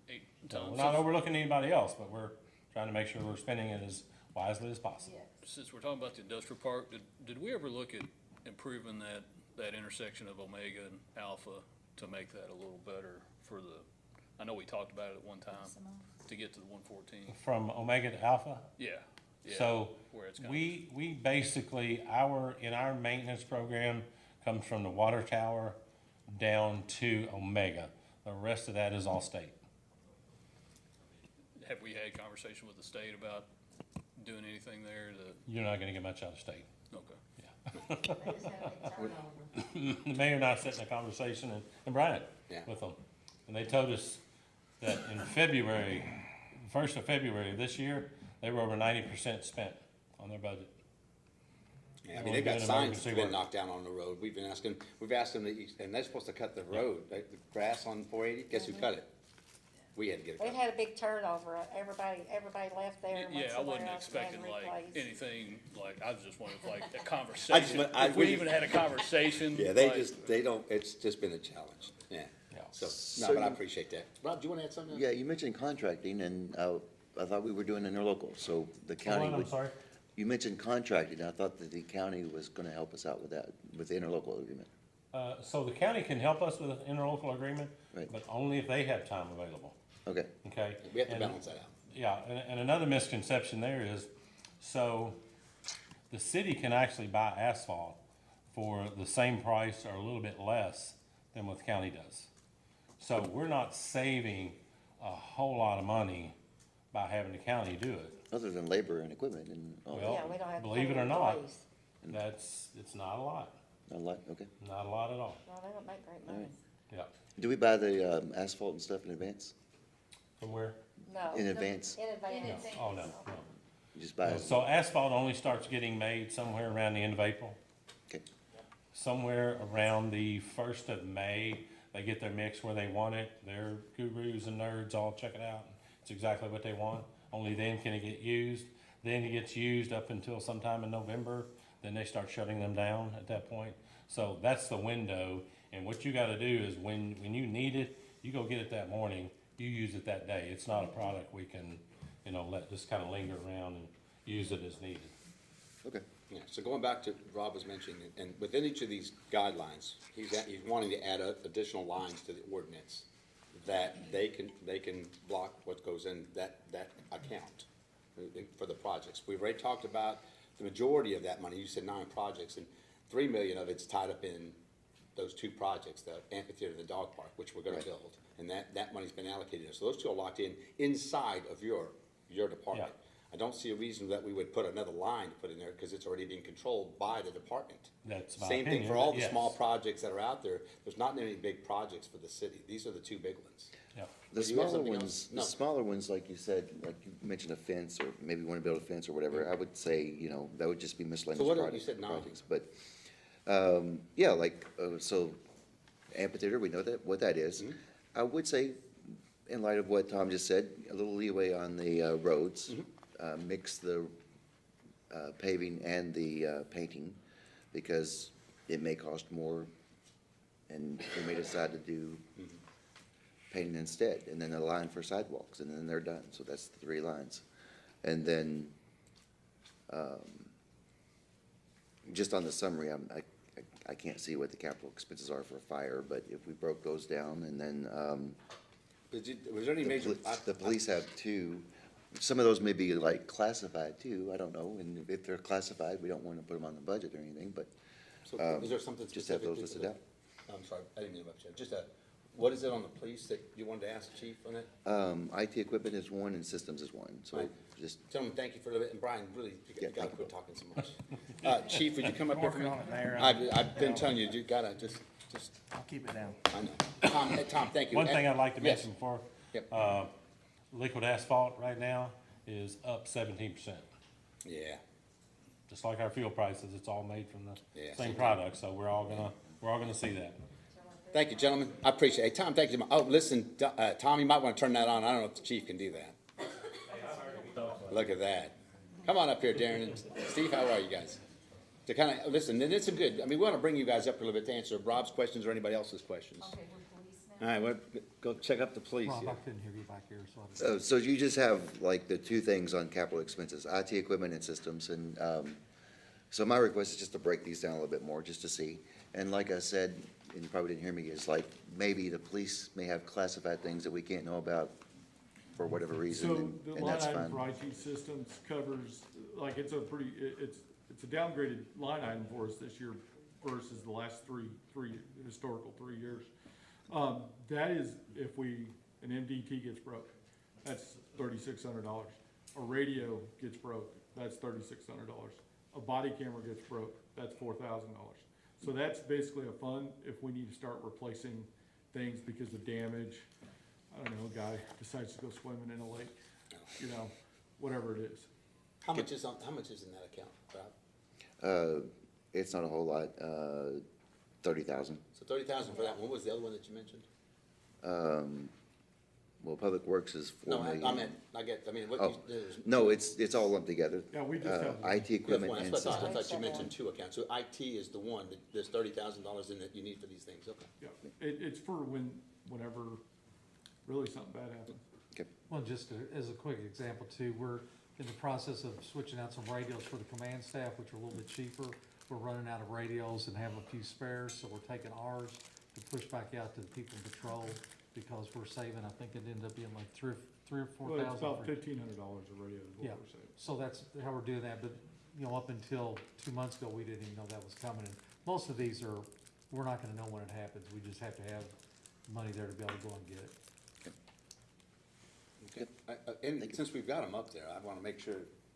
Hey, So Tom, we're not overlooking anybody else, but we're trying to make sure we're spending it as wisely as possible. Yes. since we're talking about the industrial park, did we ever look at improving that intersection of Omega and Alpha to make that a little better for I know we talked about it at one time, to get to the 114. From Omega to Alpha, Yeah, yeah. so Where it's kind we basically, in our maintenance program comes from the water tower down to Omega. The rest of that is all state. Have we had conversation with the state about doing anything there to, You're not gonna get much out of state. okay. They just have a turnover. The mayor and I sat in a conversation, and Brian, Yeah. with them, and they told us that in February, 1st of February of this year, they were over 90% spent on their budget. Yeah, I We're mean, they've got doing signs emergency that's been work. knocked down on the road. We've asked them, and they're supposed to cut the road, the grass on 480. Guess who cut it? We had to get it We've cut. had a big turnover. Everybody left there. and went Yeah, I somewhere wasn't else and had expecting to like replace. anything, like, I was just wondering, like, a conversation, I- if we even had a conversation. Yeah, like- they don't, it's just been a challenge, yeah. Yeah. So, So no, but I you- appreciate that. Rob, do you wanna add something? Yeah, you mentioned contracting, and I thought we were doing interlocal, so the Hold county on, I'm would. sorry. You mentioned contracting, I thought that the county was gonna help us out with that, with the interlocal agreement. So the county can help us with an interlocal agreement, Right. but only if they have time available, Okay, okay? We have to And- balance that out. Yeah, and another misconception there is, so the city can actually buy asphalt for the same price or a little bit less than what the county does. So we're not saving a whole lot of money by having the county do it. other than labor and equipment and all that. Well, Yeah, we don't have to believe pay it or not, employees. it's not a lot, A lot, okay. not a lot at all, No, they don't make great money. yeah. Do we buy the asphalt and stuff in advance? From where? No. In advance? In advance. advance. Oh, no, no. You just buy it? So asphalt only starts getting made somewhere around the end of April. Okay, Somewhere around the 1st of May, they get their mix where they want it. Their gurus and nerds all check it out. It's exactly what they want. Only then can it get used. Then it gets used up until sometime in November. Then they start shutting them down at that point. So that's the window. And what you gotta do is when you need it, you go get it that morning. You use it that day. It's not a product we can, let just kind of linger around and use it as needed. okay. Yeah, so going back to Rob was mentioning, and within each of these guidelines, he's wanting to add additional lines to the ordinance. that they can block what goes in that account for the projects. We've already talked about the majority of that money. You said 9 projects, and 3 million of it's tied up in those 2 projects, the amphitheater and the dog park, which we're gonna Right. build. And that money's been allocated. So those 2 are locked in inside of your department. Yeah. I don't see a reason that we would put another line to put in there, because it's already being controlled by the department. That's my Same thing opinion, for all but the yes. small projects that are out there. There's not many big projects for the city. These are the 2 big ones. Yeah. The Do you have smaller something ones, else? the No. smaller ones, like you said, like you mentioned a fence, or maybe want to build a fence or whatever, I would say, you know, that would just be miscellaneous So what are- you projects. said 9. projects. But, yeah, like, so amphitheater, we know that, what that is. Mm-hmm. I would say, in light of what Tom just said, a little leeway on the roads. Mix the paving and the painting, because it may cost more, and we may decide to do painting instead, and then a line for sidewalks, and then they're done, so that's the 3 lines. And then, just on the summary, I can't see what the capital expenses are for a fire, but if we broke those down, and then, Was there any major? the police have 2. Some of those may be like classified too, I don't know, and if they're classified, we don't want to put them on the budget or anything, but So is there something just have those specifically? listed out. I'm sorry, I didn't interrupt you. Just what is it on the police that you wanted to ask Chief on that? IT equipment is 1 and systems is 1, so Right. just, Gentlemen, thank you for the, and Brian, really, you Yeah, gotta thank quit talking so much. Chief, would you come up here for me? I've been telling you, you gotta just, I'll keep it down. I know. Tom, thank you. One thing I'd like to Yes. mention before, Yep. liquid asphalt right now is up 17%. Yeah, Just like our fuel prices, it's all made from the Yeah. same product, so we're all gonna see that. thank you, gentlemen. I appreciate it. Hey, Tom, thank you. Oh, listen, Tom, you might wanna turn that on. I don't know if the chief can do that. Look at that. Come on up here, Darren and Steve, how are you guys? To kinda, listen, and it's a good, I mean, we wanna bring you guys up a little bit to answer Rob's questions or anybody else's questions. Okay, we're police now. All right, well, go check up the police. Rob, yeah. I couldn't hear you back here, so I. so you just have like the 2 things on capital expenses, IT equipment and systems, and, so my request is just to break these down a little bit more, just to see. And like I said, and you probably didn't hear me, is like, maybe the police may have classified things that we can't know about for whatever reason, So and the and line that's item fine. for IT systems covers, like, it's a pretty, it's a downgraded line item for us this year versus the last historical 3 years. That is if an MDT gets broke, that's $3,600. A radio gets broke, that's $3,600. A body camera gets broke, that's $4,000. So that's basically a fund if we need to start replacing things because of damage. I don't know, a guy decides to go swimming in a lake, you know, whatever it is. How much is in that account, Rob? It's not a whole lot, 30,000. So 30,000 for that one. What was the other one that you mentioned? Well, Public Works is 4 No, million. I mean, what Oh, you, there's. no, it's all lumped together. Yeah, we just have. IT equipment That's and what I thought. I systems. thought you mentioned 2 accounts. So IT is the one, that there's $30,000 in that you need for these things, okay. Yeah, it's for whenever really something bad happens. Well, just as a quick example too, we're in the process of switching out some radios for the command staff, which are a little bit cheaper. We're running out of radios and have a few spares, so we're taking ours to push back out to the people in patrol, because we're saving, I think it ended up being like three or four Well, it's thousand. about $1,500 a radio is Yeah. what we're saying. So that's how we're doing that, but, you know, up until 2 months ago, we didn't even know that was coming. And most of these we're not gonna know when it happens, we just have to have money there to be able to go and get it. Okay. And since we've got them up there, I want to make sure,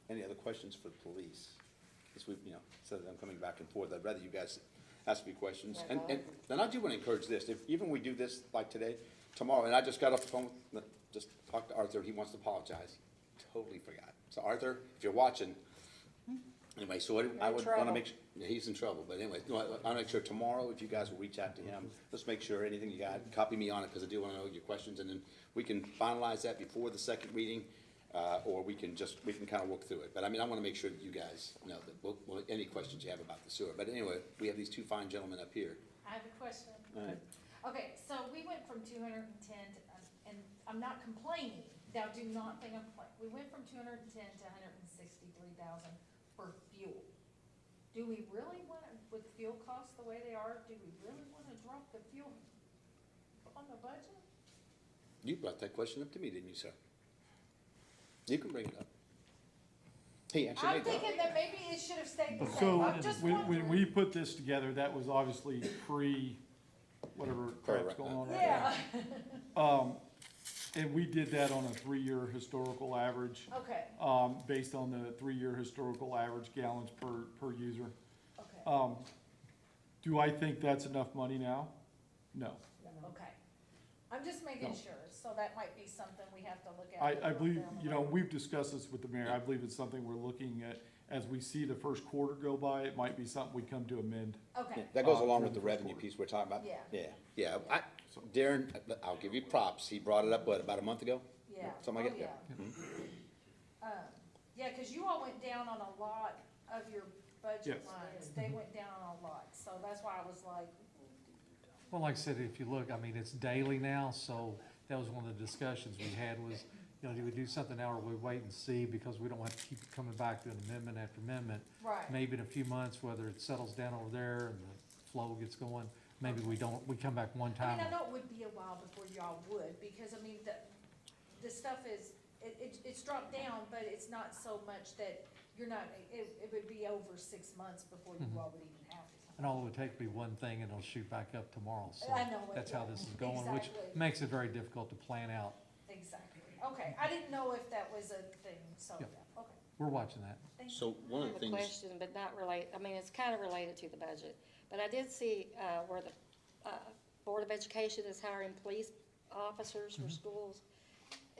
any other questions for the police? Because we, instead of them coming back and forth, I'd rather you guys ask me questions. Yeah, And then I do want to encourage this, if even we do this like today, tomorrow, and I just got off the phone, just talked to Arthur, he wants to apologize. Totally forgot. So Arthur, if you're watching, anyway, so I would want to trouble. make sure, yeah, he's in trouble, but anyway, I'll make sure tomorrow, if you guys will reach out to him, let's make sure anything you got, copy me on it, because I do want to know your questions, and then we can finalize that before the second reading, or we can kind of work through it. But I mean, I want to make sure that you guys know that, any questions you have about the sewer. But anyway, we have these 2 fine gentlemen up here. I have a question. All right. Okay, so we went from 210 to, and I'm not complaining, now do not think I'm complaining. We went from 210 to 163,000 for fuel. Do we really wanna, with fuel costs the way they are, do we really wanna drop the fuel on the budget? You brought that question up to me, didn't you, sir? You can bring it up. He actually I'm made that. thinking that maybe it should have stayed the same. So, I'm just when wondering. we put this together, that was obviously whatever crap's Correct. going on right Yeah, now. And we did that on a 3-year historical average, okay, based on the 3-year historical average gallons per user. okay, Do I think that's enough money now? No. okay. I'm just making No. sure, so that might be something we have to look at. I believe, down the you know, road. we've discussed this with the mayor, I believe it's something we're looking at, as we see the first quarter go by, it might be something we come to amend. Yeah, Okay, that goes along during with the the first revenue quarter. piece we're talking about. Yeah. Yeah, Darren, I'll give you props, he brought it up, what, about a month ago? yeah. Something like Oh, that? yeah. Yeah, cause you all went down on a lot of your budget Yes. lines, they went down on a lot, so that's why I was like, Well, like I said, if you look, I mean, it's daily now, so that was one of the discussions we had was, you know, do we do something now or we wait and see because we don't want to keep coming back to an amendment after amendment? right. Maybe in a few months, whether it settles down over there and the flow gets going, maybe we come back one I time. mean, I know it would be a while before y'all would, because I mean, the stuff is, it's dropped down, but it's not so much that you're not, it would be over 6 months before you all would even have to. And all it would take would be one thing and it'll shoot back up tomorrow, so I know it, that's how yeah. this is going, which Exactly. makes it very difficult to plan out. Exactly, okay, I didn't know if that was a thing, so, Yep. yeah, okay. We're watching that. Thank you. So one I of have the a things, question, but not related, I mean, it's kind of related to the budget. But I did see, where the, Board of Education is hiring police officers for schools.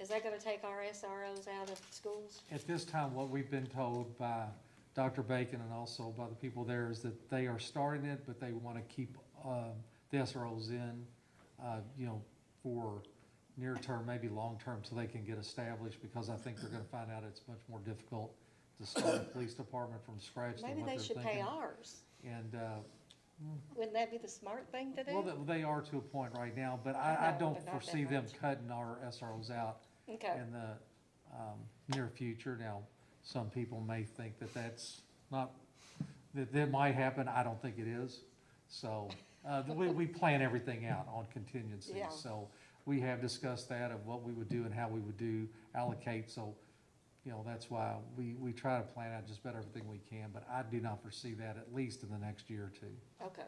Is that gonna take our SROs out of schools? At this time, what we've been told by Dr. Bacon and also by the people there is that they are starting it, but they want to keep the SROs in, you know, for near term, maybe long term, so they can get established, because I think they're gonna find out it's much more difficult to start a police department from scratch than Maybe what they they're should thinking. pay ours. And, Wouldn't that be the smart thing to do? well, they are to a point right now, but I I know, don't but not that foresee them much. cutting our SROs out Okay, in the near future. Now, some people may think that that's not, that might happen. I don't think it is. So, we plan everything out on contingencies. Yeah. So we have discussed that of what we would do and how we would allocate. So, you know, that's why we try to plan out just about everything we can, but I do not foresee that at least in the next year or two. okay.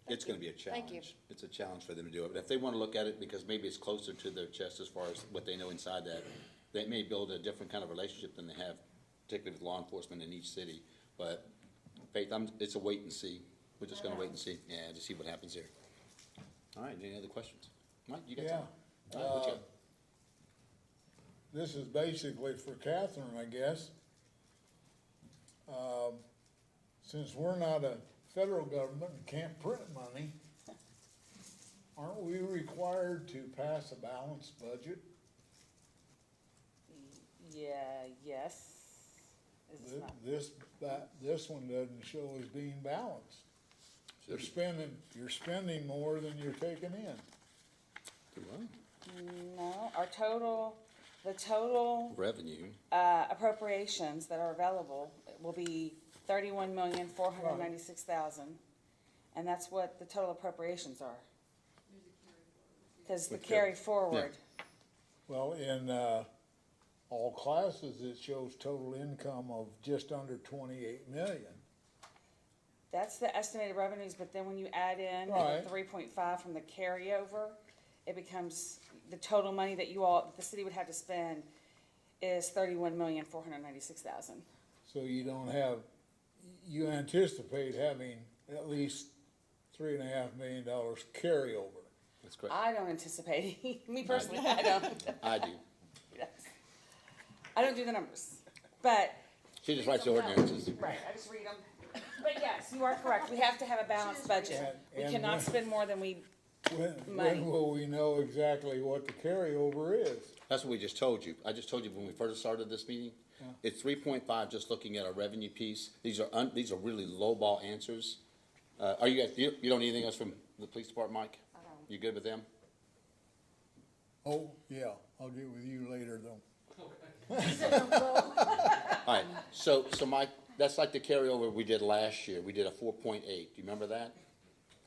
it's gonna be a Thank you. challenge. It's a challenge for them to do it, but if they wanna look at it, because maybe it's closer to their chest as far as what they know inside that, they may build a different kind of relationship than they have, particularly with law enforcement in each city. But Faith, it's a wait and see. We're just gonna wait and see, yeah, to see what happens here. All right, any other questions? Mike, you got Yeah. something? All right, what you got? This is basically for Catherine, I guess. Since we're not a federal government and can't print money, aren't we required to pass a balanced budget? Yeah, yes. It's not, This one doesn't show as being balanced. You're spending more than you're taking in. no, the total Revenue, appropriations that are available will be 31,496,000, and that's what the total appropriations are. Cause the Okay. carry forward, Well, in, all classes, it shows total income of just under 28 million. that's the estimated revenues, but then when you add in the Right. 3.5 from the carryover, it becomes, the total money that the city would have to spend is 31,496,000. So you anticipate having at least $3.5 million carryover. that's correct. I don't anticipate, me personally, I don't. I do. Yes. I don't do the numbers, but, She just writes the ordinances. right, I just read them. But yes, you are correct, we have to have a balanced budget. We And cannot when- spend more than we, When Money. will we know exactly what the carryover is? That's what we just told you. I just told you when we first started this meeting. Yeah. It's 3.5, just looking at our revenue piece. These are really lowball answers. Are you guys, you don't need anything else from the police department, Mike? I don't. You good with them? Oh, yeah, I'll get with you later though. All right, so Mike, that's like the carryover we did last year. We did a 4.8. Do you remember that?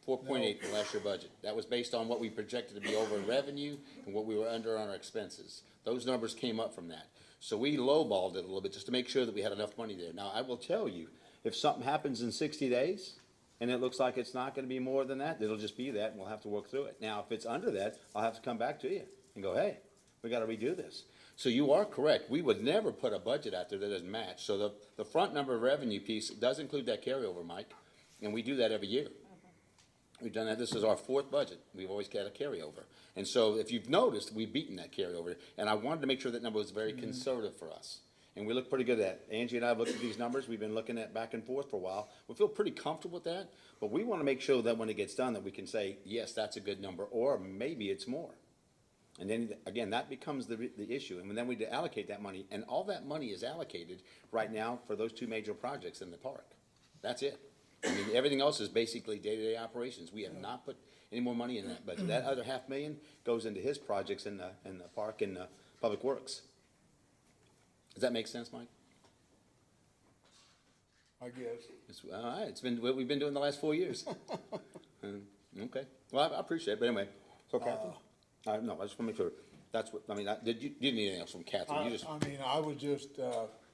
4.8 for last year budget. That was based on what we projected to be over in revenue and what we were under on our expenses. Those numbers came up from that. So we lowballed it a little bit just to make sure that we had enough money there. Now, I will tell you, if something happens in 60 days and it looks like it's not gonna be more than that, it'll just be that and we'll have to work through it. Now, if it's under that, I'll have to come back to you and go, hey, we gotta redo this. So you are correct. We would never put a budget out there that doesn't match. So the front number of revenue piece does include that carryover, Mike, and we do that every year. We've done that. This is our fourth budget. We've always got a carryover. And so if you've noticed, we've beaten that carryover. And I wanted to make sure that number was very conservative for us. And we look pretty good at that. Angie and I have looked at these numbers. We've been looking at back and forth for a while. We feel pretty comfortable with that. But we want to make sure that when it gets done that we can say, yes, that's a good number, or maybe it's more. And then, again, that becomes the issue. And then we allocate that money. And all that money is allocated right now for those two major projects in the park. That's it. I mean, everything else is basically day-to-day operations. We have not put any more money in that budget. That other $500,000 goes into his projects in the park and Public Works. Does that make sense, Mike? I guess. All right, it's been what we've been doing the last 4 years. Okay, well, I appreciate it, but anyway, so Kathy? No, I just want to make sure, that's what, I mean, did you need anything else from Kathy? You just, I mean, I would just,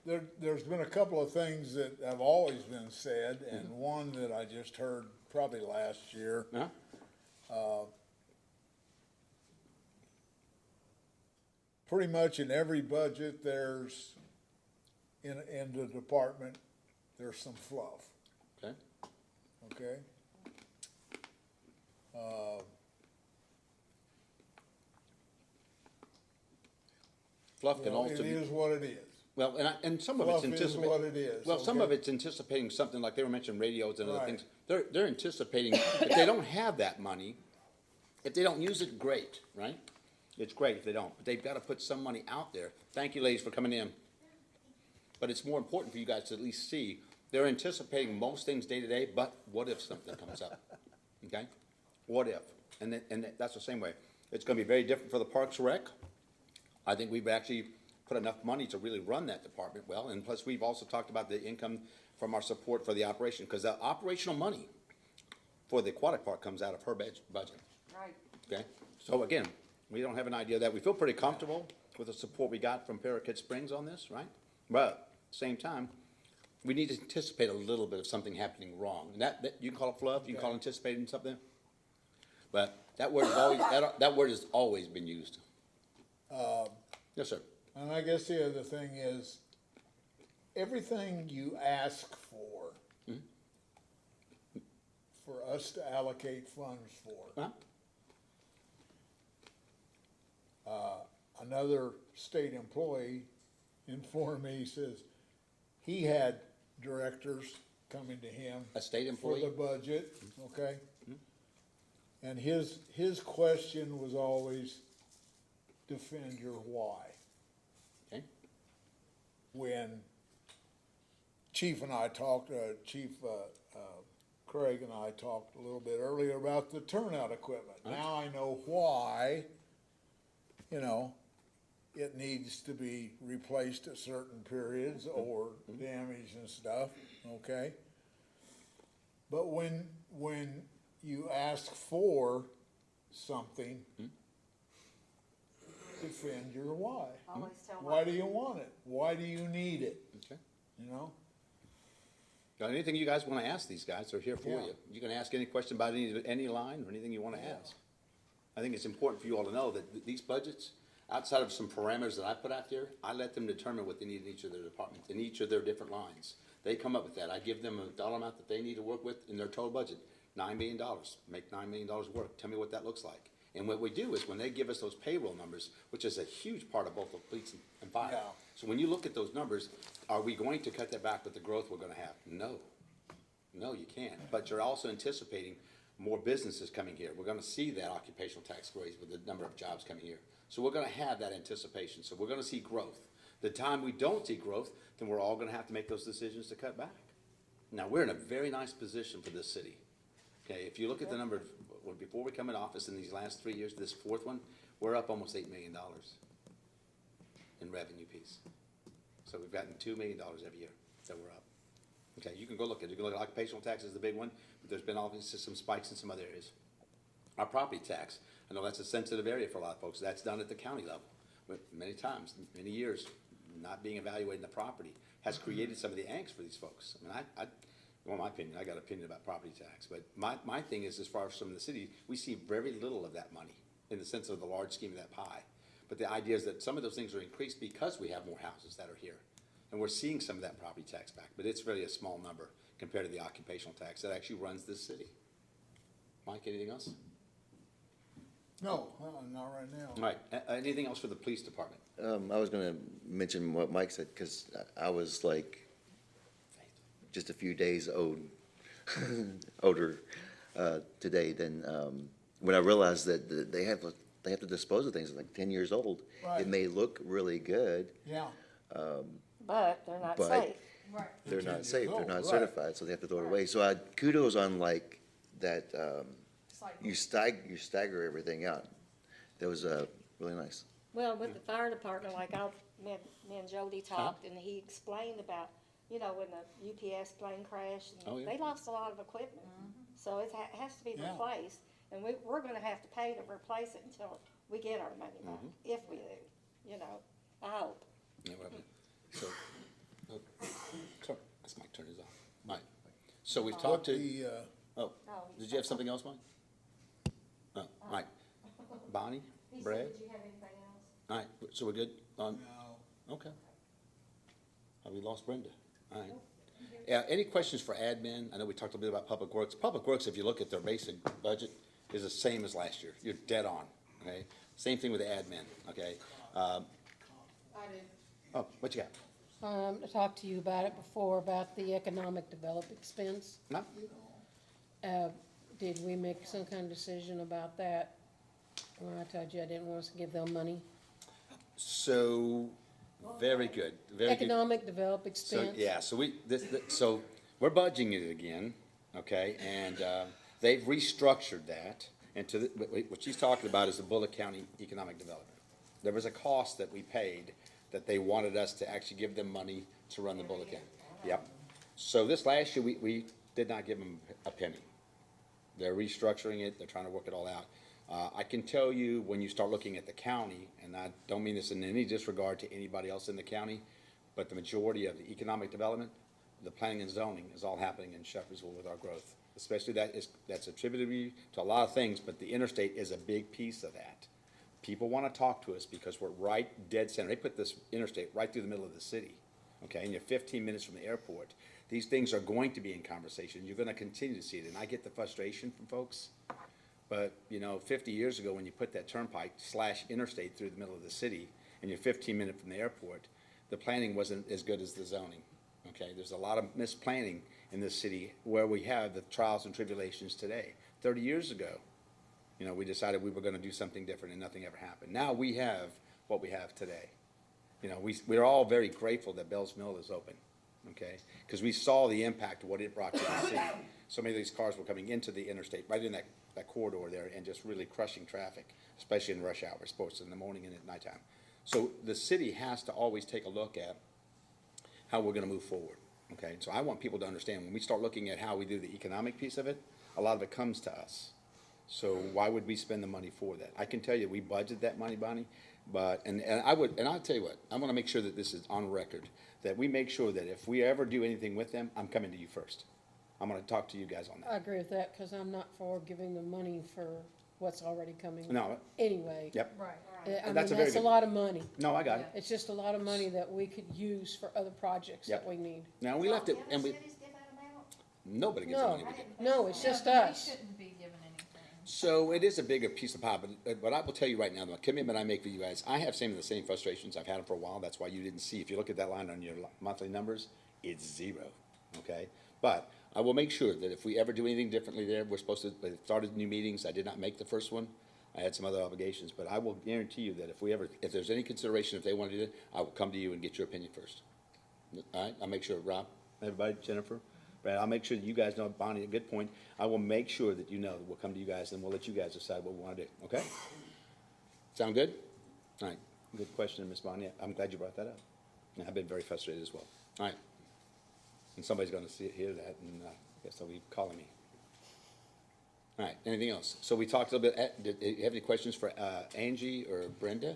there's been a couple of things that have always been said, and one that I just heard probably last year. Pretty much in every budget, there's, in the department, there's some fluff, okay, okay? fluff can Well, also it be. is what it is. Well, and some of it's Fluff is anticipating. what it is, Well, some of okay? it's anticipating something like they were mentioning radios and other Right. things. They're anticipating, if they don't have that money, if they don't use it, great, right? It's great if they don't, but they've gotta put some money out there. Thank you, ladies, for coming in. But it's more important for you guys to at least see, they're anticipating most things day to day, but what if something comes up? Okay? What if? And that's the same way. It's gonna be very different for the Parks Rec. I think we've actually put enough money to really run that department well, and plus we've also talked about the income from our support for the operation, because the operational money for the aquatic park comes out of her budget, Right. okay? So again, we don't have an idea of that. We feel pretty comfortable with the support we got from Parakeet Springs on this, right? But at the same time, we need to anticipate a little bit of something happening wrong. And that you can call it fluff, you can call it anticipating something. But that word is always, that word has always been used. Yes, sir. And I guess the other thing is, everything you ask for us to allocate funds for. Huh? Another state employee informed me, he says, he had directors coming to him. A state For employee? the budget, okay? And his question was always, defend your why. Okay. When Chief and I talked, Chief Craig and I talked a little bit earlier about the turnout equipment. Now I know why, you know, it needs to be replaced at certain periods or damaged and stuff, okay? But when you ask for something, defend your why. Always tell Why do you want it? Why do you need it? Okay. You know? Got anything you guys wanna ask these guys, they're here for Yeah. you. You can ask any question about any line or anything you wanna ask. I think it's important for you all to know that these budgets, outside of some parameters that I put out there, I let them determine what they need in each of their departments, in each of their different lines. They come up with that. I give them a dollar amount that they need to work with in their total budget, $9 million. Make $9 million work. Tell me what that looks like. And what we do is when they give us those payroll numbers, which is a huge part of both the police and fire. Yeah. So when you look at those numbers, are we going to cut that back with the growth we're gonna have? No. No, you can't. But you're also anticipating more businesses coming here. We're gonna see that occupational tax raise with the number of jobs coming here. So we're gonna have that anticipation. So we're gonna see growth. The time we don't see growth, then we're all gonna have to make those decisions to cut back. Now, we're in a very nice position for this city. Okay, if you look at the number, before we come in office in these last 3 years, this fourth one, we're up almost $8 million in revenue piece. So we've gotten $2 million every year that we're up. Okay, you can go look at it. You can look at occupational tax is the big one, but there's been obviously some spikes in some other areas. Our property tax, I know that's a sensitive area for a lot of folks. That's done at the county level. But many times, many years, not being evaluated in the property has created some of the angst for these folks. I mean, well, my opinion, I got an opinion about property tax, but my thing is, as far as from the city, we see very little of that money in the sense of the large scheme of that pie. But the idea is that some of those things are increased because we have more houses that are here. And we're seeing some of that property tax back, but it's really a small number compared to the occupational tax that actually runs this city. Mike, anything else? No, not right now. All right, anything else for the police department? I was gonna mention what Mike said, cause I was like just a few days older, today than, when I realized that they have to dispose of things like 10 years old. Right. It may look really good, Yeah, But they're not But- safe. Right. they're 10 not years safe, they're old, not right. certified, so they have to throw it away. So I kudos on like that, It's like, you stagger everything out. That was, really nice. Well, with the fire department, like me and Jody talked, and he explained about, you know, when the UPS plane crashed, Oh, and yeah. they lost a lot of equipment. So it has to be Yeah. replaced, and we're gonna have to pay to replace it until we get our money back, if we do, you know, I hope. Yeah, whatever. So, sorry, that's Mike, turn his off. Mike, so we've talked to, the, oh, did you have something else, Mike? Oh, Mike, Bonnie, Brad? Did you have anything else? All right, so we're good on, no, okay. We lost Brenda, all right. Yeah, any questions for admin? I know we talked a bit about Public Works. Public Works, if you look at their basic budget, is the same as last year. You're dead on, okay? Same thing with the admin, okay? I Oh, what you got? I talked to you about it before, about the economic development expense. No? Did we make some kind of decision about that? Well, I told you I didn't want us to give them money. So, very good, very good. Economic development So, expense. yeah, so so we're budgeting it again, okay, and, they've restructured that into what she's talking about is the Bullock County Economic Development. There was a cost that we paid that they wanted us to actually give them money to run the Bullock County. Yep. So this last year, we did not give them a penny. They're restructuring it, they're trying to work it all out. I can tell you, when you start looking at the county, and I don't mean this in any disregard to anybody else in the county, but the majority of the economic development, the planning and zoning is all happening in Shepherdsville with our growth. Especially that's attributed to a lot of things, but the interstate is a big piece of that. People wanna talk to us because we're right dead center. They put this interstate right through the middle of the city, okay, and you're 15 minutes from the airport. These things are going to be in conversation. You're gonna continue to see it, and I get the frustration from folks. But, 50 years ago, when you put that turnpike / interstate through the middle of the city, and you're 15 minutes from the airport, the planning wasn't as good as the zoning, okay? There's a lot of misplanning in this city where we have the trials and tribulations today. 30 years ago, we decided we were gonna do something different and nothing ever happened. Now we have what we have today. We're all very grateful that Bell's Mill is open, okay? Because we saw the impact of what it brought to the city. So many of these cars were coming into the interstate, right in that corridor there, and just really crushing traffic, especially in rush hours, both in the morning and at nighttime. So the city has to always take a look at how we're gonna move forward, okay? So I want people to understand, when we start looking at how we do the economic piece of it, a lot of it comes to us. So why would we spend the money for that? I can tell you, we budgeted that money, Bonnie, but, and I'll tell you what, I wanna make sure that this is on record, that we make sure that if we ever do anything with them, I'm coming to you first. I'm gonna talk to you guys on I that. agree with that, cause I'm not for giving them money for what's already coming. No, Anyway. yep, right. I mean, That's a very that's a good- lot of money. no, I got it. It's just a lot of money that we could use for other projects Yep. that we need. Now, we left it, and we, Cities give that amount? nobody gets the No, money we get. no, it's just They us. shouldn't be given anything. So it is a bigger piece of pie, but I will tell you right now, the commitment I make for you guys, I have some of the same frustrations. I've had them for a while. That's why you didn't see. If you look at that line on your monthly numbers, it's 0, okay? But I will make sure that if we ever do anything differently there, we're supposed to, we started new meetings. I did not make the first one. I had some other obligations, but I will guarantee you that if there's any consideration, if they want to do it, I will come to you and get your opinion first. All right, I'll make sure, Rob, everybody, Jennifer, Brad, I'll make sure that you guys know, Bonnie, a good point. I will make sure that you know that we'll come to you guys and we'll let you guys decide what we want to do, okay? Sound good? All right, good question, Ms. Bonnie. I'm glad you brought that up. And I've been very frustrated as well. All right. And somebody's gonna hear that, and, guess they'll be calling me. All right, anything else? So we talked a little bit, did you have any questions for, Angie or Brenda?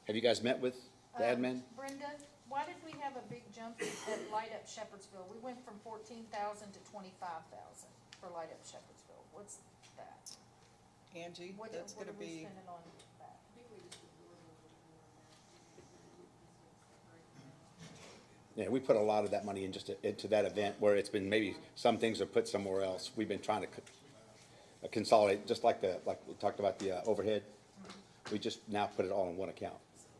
Have you guys met with the admin? Brenda, why did we have a big jump at Light Up Shepherdsville? We went from 14,000 to 25,000 for Light Up Shepherdsville. What's that? Angie, What that's what gonna are we be, spending on that? Yeah, we put a lot of that money in just into that event where it's been, maybe some things are put somewhere else. We've been trying to consolidate, just like like we talked about the overhead. We just now put it all in one account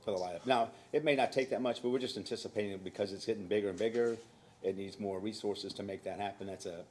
for the light up. Now, it may not take that much, but we're just anticipating it because it's getting bigger and bigger. It needs more resources to make that happen. That's a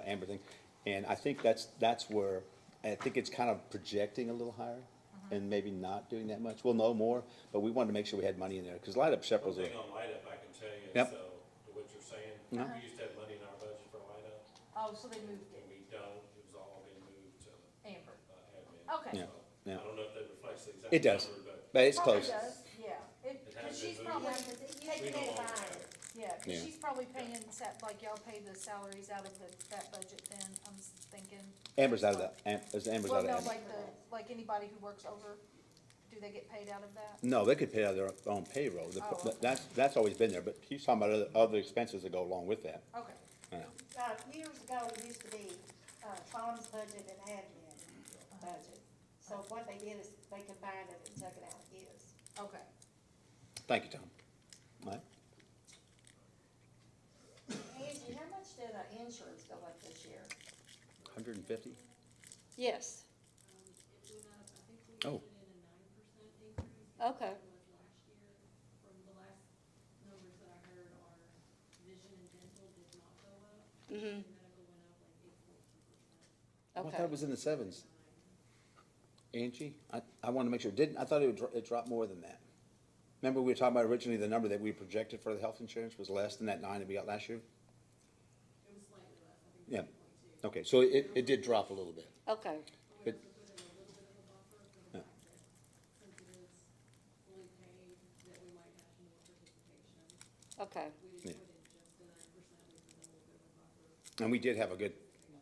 Amber thing. And I think that's where, I think it's kind of projecting a little higher and maybe not doing that much. We'll know more, but we wanted to make sure we had money in there because Light Up Shepherd's. One thing on Light Up, I can tell you, Yep. so, to what you're saying, Mhm. we used to have money in our budget for Light Up, Oh, so they moved and it, we don't, it was all been moved to, Amber. admin. Okay. Yeah, yeah. I don't know if that reflects the exact It does, number, but it's Probably close. does, yeah. It Cause has she's been probably moved. taking We it, don't want it. yeah, cause Yeah. she's probably paying, like y'all pay the salaries out of that budget then, I'm thinking. Amber's out of that, Amber's out Well, of no, that. like anybody who works over, do they get paid out of that? No, they could pay out of their own payroll. Oh, okay. That's always been there, but he's talking about other expenses that go along with that. Okay, Yeah. Years ago, it used to be, Tom's budget and admin budget. So what they did is they combined it and took it out of his. okay. Thank you, Tom. All right. Angie, how much did our insurance go up this year? 150? Yes, Oh, okay. Mm-hmm. I thought Okay. it was in the sevens. Angie, I wanted to make sure, I thought it dropped more than that. Remember, we were talking about originally the number that we projected for the health insurance was less than that 9 that we got last year? It was slightly less, I think it was Yeah. Okay, so it did drop a little bit. Okay, But, put in a little bit of a buffer for the fact that since it is fully paid, that we might have more participation. okay. We Yeah. didn't put in just the 9%, we put in a little bit of a buffer. and we did have a good,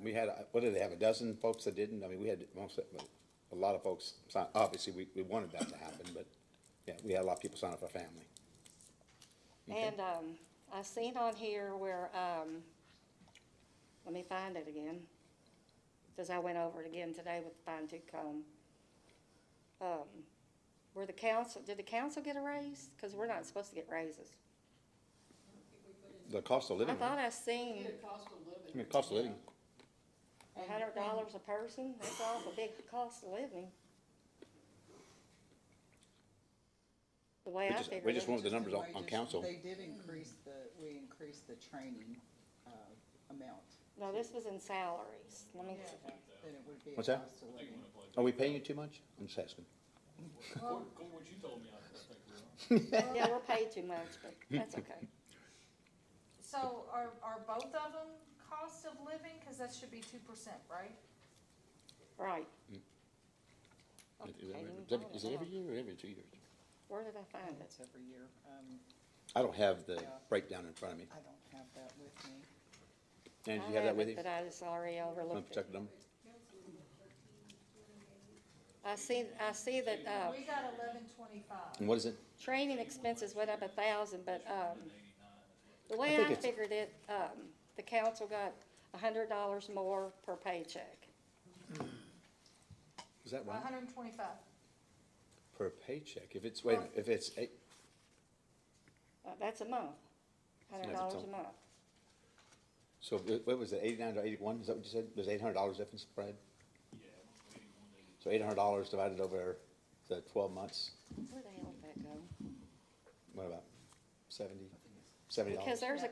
we had, what did they have, a dozen folks that didn't? I mean, we had a lot of folks, obviously, we wanted that to happen, but, yeah, we had a lot of people sign up for family. Okay. And, I seen on here where, let me find it again, because I went over it again today with the fine tooth comb. Where the council, did the council get a raise? Because we're not supposed to get raises. The cost of I living, thought right? I seen I mean, cost of living, $100 a person, that's awful big cost of living. The way I figured we just it. want the numbers on council. They did increase we increased the training, amount, No, this was in salaries, let me, then it would be a What's that? cost of living. Are we paying you too much? I'm just asking. According to what you told me, I think we are. yeah, we're paid too much, but that's okay. So are both of them cost of living? Cause that should be 2%, right? Right. Is it Okay, every year or every 2 years? Where did I find it? It's every year, I don't have the Yeah. breakdown in front of me. I don't have that with me. Angie, I you have that with it, you? but I just already Want overlooked to check it. them? I see that, We got 1125. And what is it? training expenses went up 1,000, but, the way think I it's- figured it, the council got $100 more per paycheck. Is that right? 125. Per paycheck? If it's, wait a minute, if it's eight, That's a month, $100 a total. month. so what was it, 89 to 81? Is that what you said? There's $800 difference, Brad? So $800 divided over the 12 months, Where the hell did that go? what about $70? Because there's a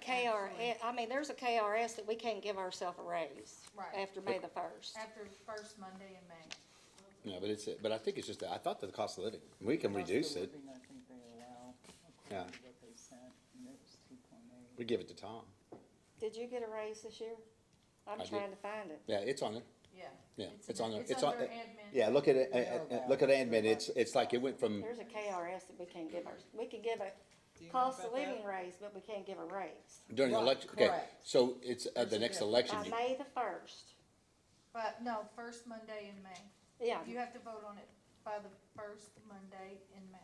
there's a KRS that we can't give ourselves a raise Right. after May the 1st. After first Monday in May. No, but I think it's just that, I thought that the cost of living, we can reduce Cost of it. living, I think they allow, Yeah. according to what they sent, and it was 2.8. We give it to Tom. Did you get a raise this year? I'm I did. trying to find it. Yeah, it's on there. Yeah. Yeah, it's on there. It's on. under admin. Yeah, look at it, look at admin, it's like it went from, There's a KRS that we can't give we can give Do you know cost of about that? living raise, but we can't give a raise. During the Right, election, okay, correct. so it's, the There's a next difference. election. By May the first. But, no, first Monday in May. Yeah, You have to vote on it by the first Monday in May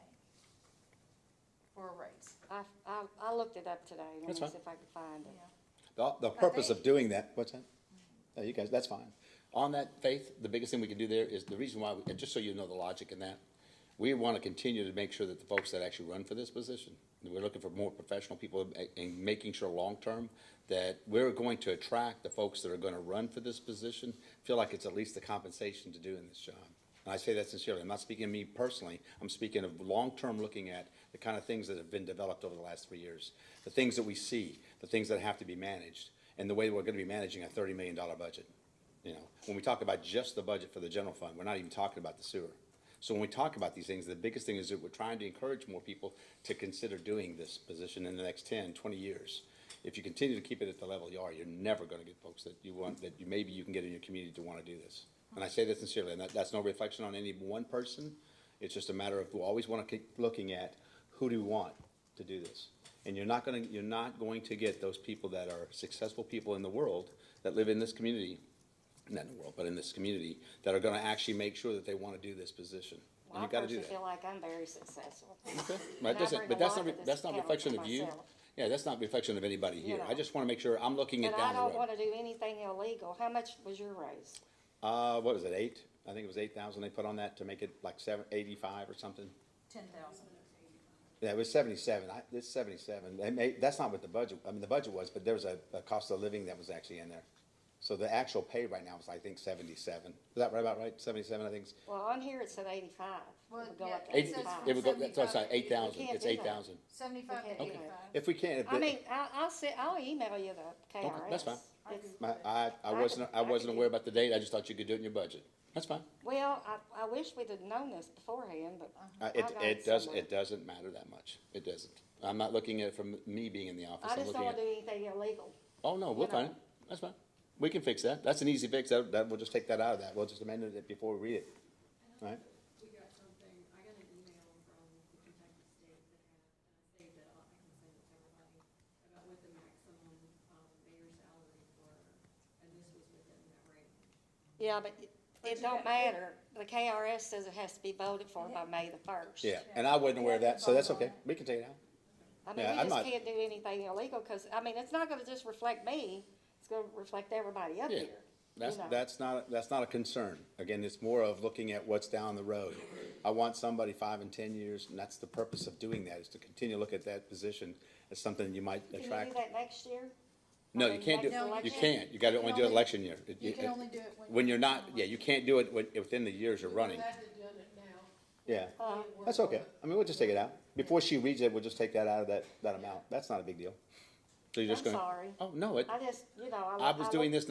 for a raise. I looked it up today. Let me That's see fine. if I can find it. Yeah. The purpose of doing that, what's that? No, you guys, that's fine. On that, Faith, the biggest thing we can do there is, the reason why, and just so you know the logic in that, we want to continue to make sure that the folks that actually run for this position, we're looking for more professional people and making sure long-term that we're going to attract the folks that are going to run for this position, feel like it's at least the compensation to doing this job. And I say that sincerely. I'm not speaking of me personally. I'm speaking of long-term, looking at the kind of things that have been developed over the last 3 years, the things that we see, the things that have to be managed, and the way we're going to be managing a $30 million budget. You know, when we talk about just the budget for the general fund, we're not even talking about the sewer. So when we talk about these things, the biggest thing is that we're trying to encourage more people to consider doing this position in the next 10, 20 years. If you continue to keep it at the level you are, you're never going to get folks that you want, that you maybe you can get in your community to want to do this. And I say that sincerely, and that's no reflection on any one person. It's just a matter of, we always want to keep looking at who do we want to do this. And you're not going to get those people that are successful people in the world that live in this community, not in the world, but in this community, that are going to actually make sure that they want to do this position. And Well, I you've got to do personally that. feel like I'm very successful. Okay. And I bring But a that's lot not, to this that's not county reflection for of you. myself. Yeah, that's not reflection of anybody here. know. I just want to make sure I'm looking it But I down the don't road. wanna do anything illegal. How much was your raise? What was it, 8? I think it was 8,000 they put on that to make it like 85 or something. 10,000. Yeah, it was 77. It's 77. That's not what the budget, I mean, the budget was, but there was a cost of living that was actually in there. So the actual pay right now is, I think, 77. Is that right, about right? 77, I think. Well, on here it said 85. Well, It would go yeah, up to it says 85. It would go, that's what I said, 8,000. You can't It's do that. 8,000. 75 to Okay. 85. If we can't, I mean, I'll email you the KRS. Okay, that's fine. It's- I wasn't aware about the date. I just thought you could do it in your budget. That's fine. Well, I wish we'd have known this beforehand, but. I got somewhere. It doesn't matter that much. It doesn't. I'm not looking at it from me being in the office. I I'm just looking don't at. wanna do anything illegal. Oh, no, we'll you know. find it. That's fine. We can fix that. That's an easy fix. We'll just take that out of that. We'll just amend it before we read it. All right? We got something, I got an email from the Kentucky State that had, and I saved it, I can send it to everybody, about what the maximum, mayor's salary were, and this was within that range. Yeah, but it don't matter. The KRS says it has to be voted for by May the first. Yeah, and I wasn't aware of that, so that's okay. We can take it out. I mean, Yeah, we I'm just not- can't do anything illegal, cause, I mean, it's not gonna just reflect me, it's gonna reflect everybody up Yeah. here. That's, You know. that's not a concern. Again, it's more of looking at what's down the road. I want somebody 5 and 10 years, and that's the purpose of doing that, is to continue to look at that position as something you might Can you attract. do that next year? No, I you mean, can't do, next No, you you election? can't. You gotta You can only do it only- election year. You can only do it When you're not, yeah, you can't do it within the years you're running. Glad to done it now. Yeah, Uh, that's okay. I mean, we'll just take it out. Before she reads it, we'll just take that out of that amount. That's not a big deal. So you're just I'm gonna. sorry. Oh, no, I just, I was doing this